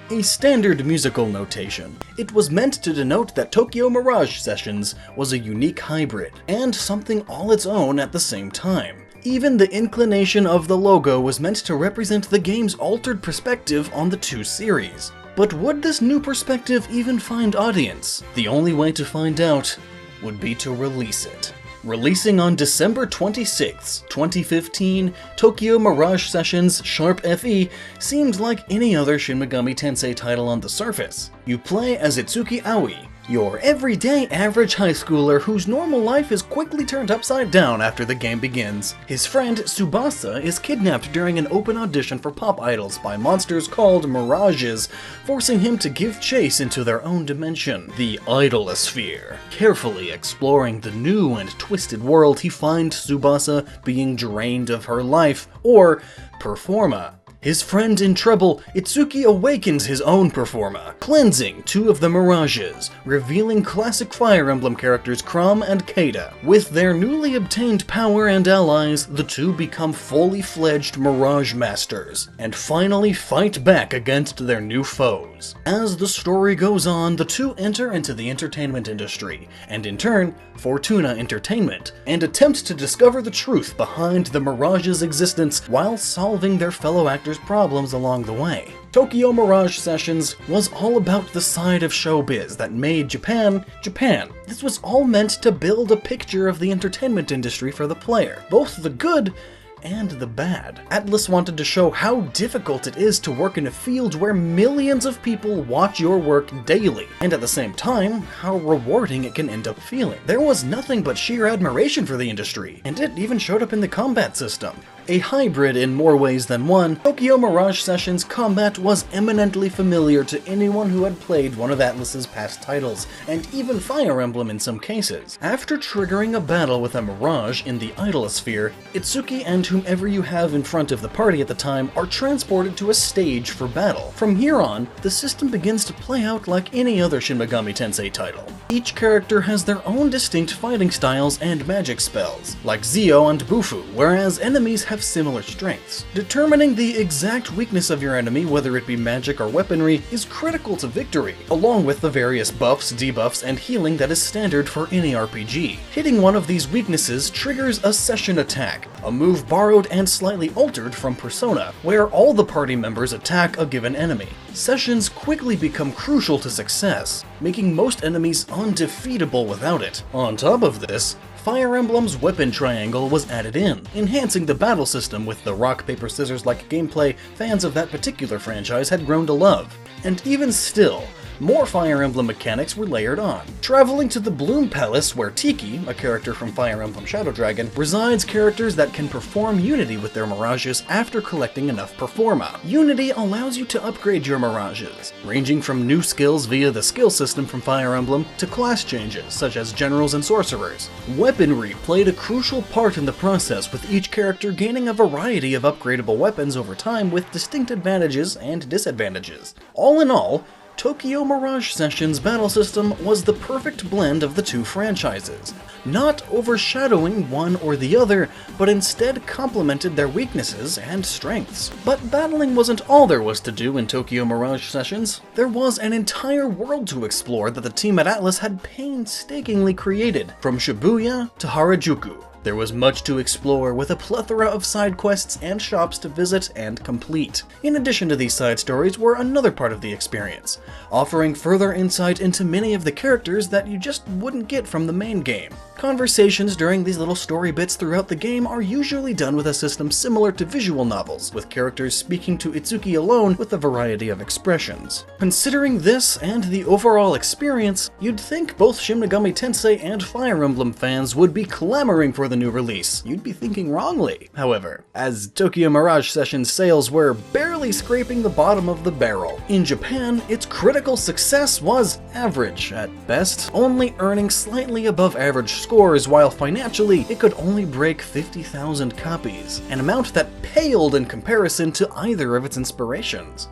Speaker 1: A standard musical notation. It was meant to denote that Tokyo Mirage Sessions was a unique hybrid, and something all its own at the same time. Even the inclination of the logo was meant to represent the game's altered perspective on the two series. But would this new perspective even find audience? The only way to find out would be to release it. Releasing on December 26, 2015, Tokyo Mirage Sessions Sharp FE seemed like any other Shin Megami Tensei title on the surface. You play as Itsuki Aoi, your everyday average high schooler whose normal life is quickly turned upside down after the game begins. His friend Tsubasa is kidnapped during an open audition for pop idols by monsters called Mirages, forcing him to give chase into their own dimension, the Idolosphere. Carefully exploring the new and twisted world, he finds Tsubasa being drained of her life, or performa, His friend in trouble, Itsuki awakens his own Performa, cleansing 2 of the Mirages, revealing classic Fire Emblem characters Chrom and Keita. With their newly obtained power and allies, the 2 become fully fledged Mirage Masters, and finally fight back against their new foes. As the story goes on, the 2 enter into the entertainment industry, and in turn, Fortuna Entertainment, and attempt to discover the truth behind the Mirage's existence while solving their fellow actors' problems along the way. Tokyo Mirage Sessions was all about the side of showbiz that made Japan, Japan. This was all meant to build a picture of the entertainment industry for the player, both the good and the bad. Atlus wanted to show how difficult it is to work in a field where millions of people watch your work daily, and at the same time, how rewarding it can end up feeling. There was nothing but sheer admiration for the industry, and it even showed up in the combat system. A hybrid in more ways than one, Tokyo Mirage Sessions combat was eminently familiar to anyone who had played one of Atlus's past titles, and even Fire Emblem in some cases. After triggering a battle with a Mirage in the Idolosphere, Itsuki and whomever you have in front of the party at the time are transported to a stage for battle. From here on, the system begins to play out like any other Shin Megami Tensei title. Each character has their own distinct fighting styles and magic spells, like Zio and Bufu, whereas enemies have similar strengths. Determining the exact weakness of your enemy, whether it be magic or weaponry, is critical to victory, along with the various buffs, debuffs, and healing that is standard for any RPG. Hitting one of these weaknesses triggers a session attack, a move borrowed and slightly altered from Persona, where all the party members attack a given enemy. Sessions quickly become crucial to success, making most enemies undefeatable without it. On top of this, Fire Emblem's weapon triangle was added in, enhancing the battle system with the rock, paper, scissors-like gameplay fans of that particular franchise had grown to love. And even still, more Fire Emblem mechanics were layered on. Traveling to the Bloom Palace, where Tiki, a character from Fire Emblem Shadow Dragon, resides characters that can perform Unity with their Mirages after collecting enough Performa. Unity allows you to upgrade your Mirages, ranging from new skills via the skill system from Fire Emblem to class changes, such as Generals and Sorcerers. Weaponry played a crucial part in the process, with each character gaining a variety of upgradable weapons over time with distinct advantages and disadvantages. All in all, Tokyo Mirage Sessions' battle system was the perfect blend of the 2 franchises, not overshadowing one or the other, but instead complemented their weaknesses and strengths. But battling wasn't all there was to do in Tokyo Mirage Sessions. There was an entire world to explore that the team at Atlus had painstakingly created, from Shibuya to Harajuku. There was much to explore, with a plethora of side quests and shops to visit and complete. In addition to these side stories were another part of the experience, offering further insight into many of the characters that you just wouldn't get from the main game. Conversations during these little story bits throughout the game are usually done with a system similar to visual novels, with characters speaking to Itsuki alone with a variety of expressions. Considering this and the overall experience, you'd think both Shin Megami Tensei and Fire Emblem fans would be clamoring for the new release. You'd be thinking wrongly. However, as Tokyo Mirage Sessions sales were barely scraping the bottom of the barrel, in Japan, its critical success was average at best, only earning slightly above average scores, while financially it could only break 50,000 copies, an amount that paled in comparison to either of its inspirations.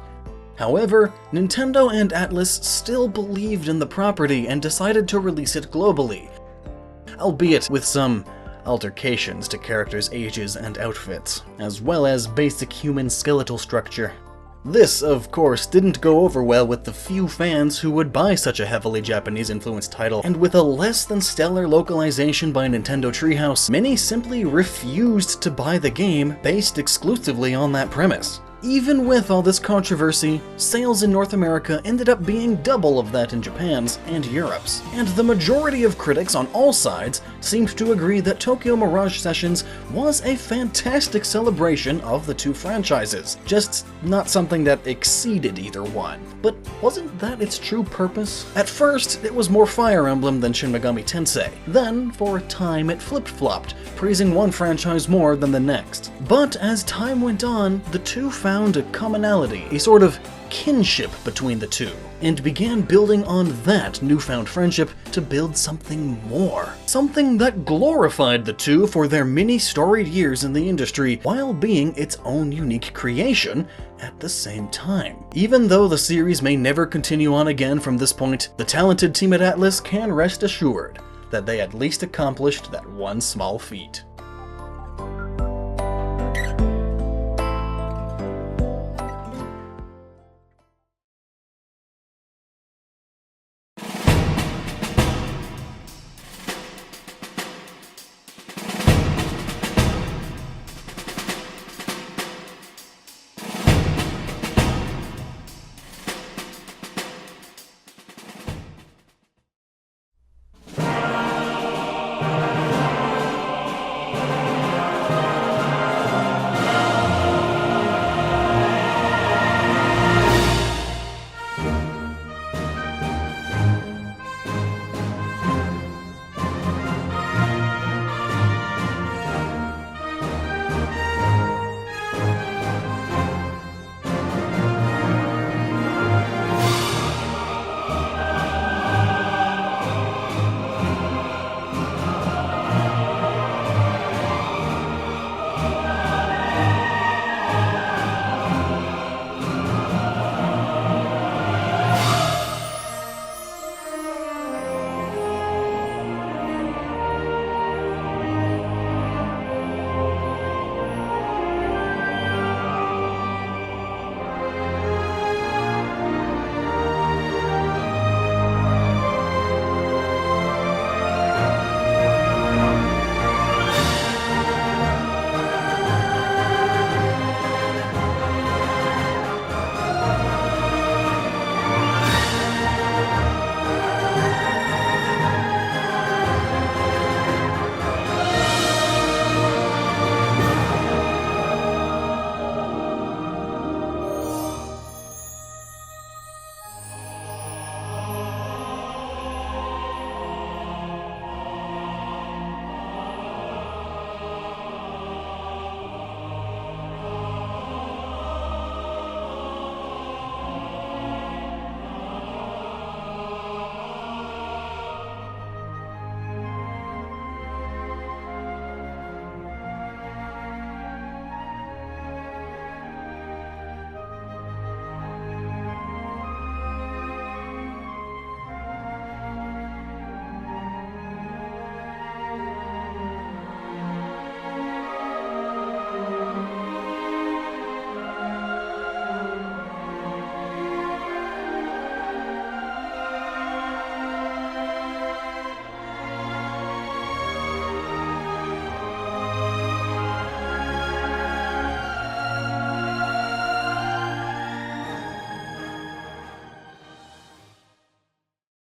Speaker 1: However, Nintendo and Atlus still believed in the property and decided to release it globally, albeit with some altercations to characters' ages and outfits, as well as basic human skeletal structure. This, of course, didn't go over well with the few fans who would buy such a heavily Japanese-influenced title, and with a less than stellar localization by Nintendo Treehouse, many simply refused to buy the game based exclusively on that premise. Even with all this controversy, sales in North America ended up being double of that in Japan's and Europe's, and the majority of critics on all sides seemed to agree that Tokyo Mirage Sessions was a fantastic celebration of the 2 franchises, just not something that exceeded either one. But wasn't that its true purpose? At first, it was more Fire Emblem than Shin Megami Tensei. Then, for a time, it flip-flopped, praising one franchise more than the next. But as time went on, the 2 found a commonality, a sort of kinship between the two, and began building on that newfound friendship to build something more. Something that glorified the two for their many storied years in the industry while being its own unique creation at the same time. Even though the series may never continue on again from this point, the talented team at Atlus can rest assured that they at least accomplished that one small feat.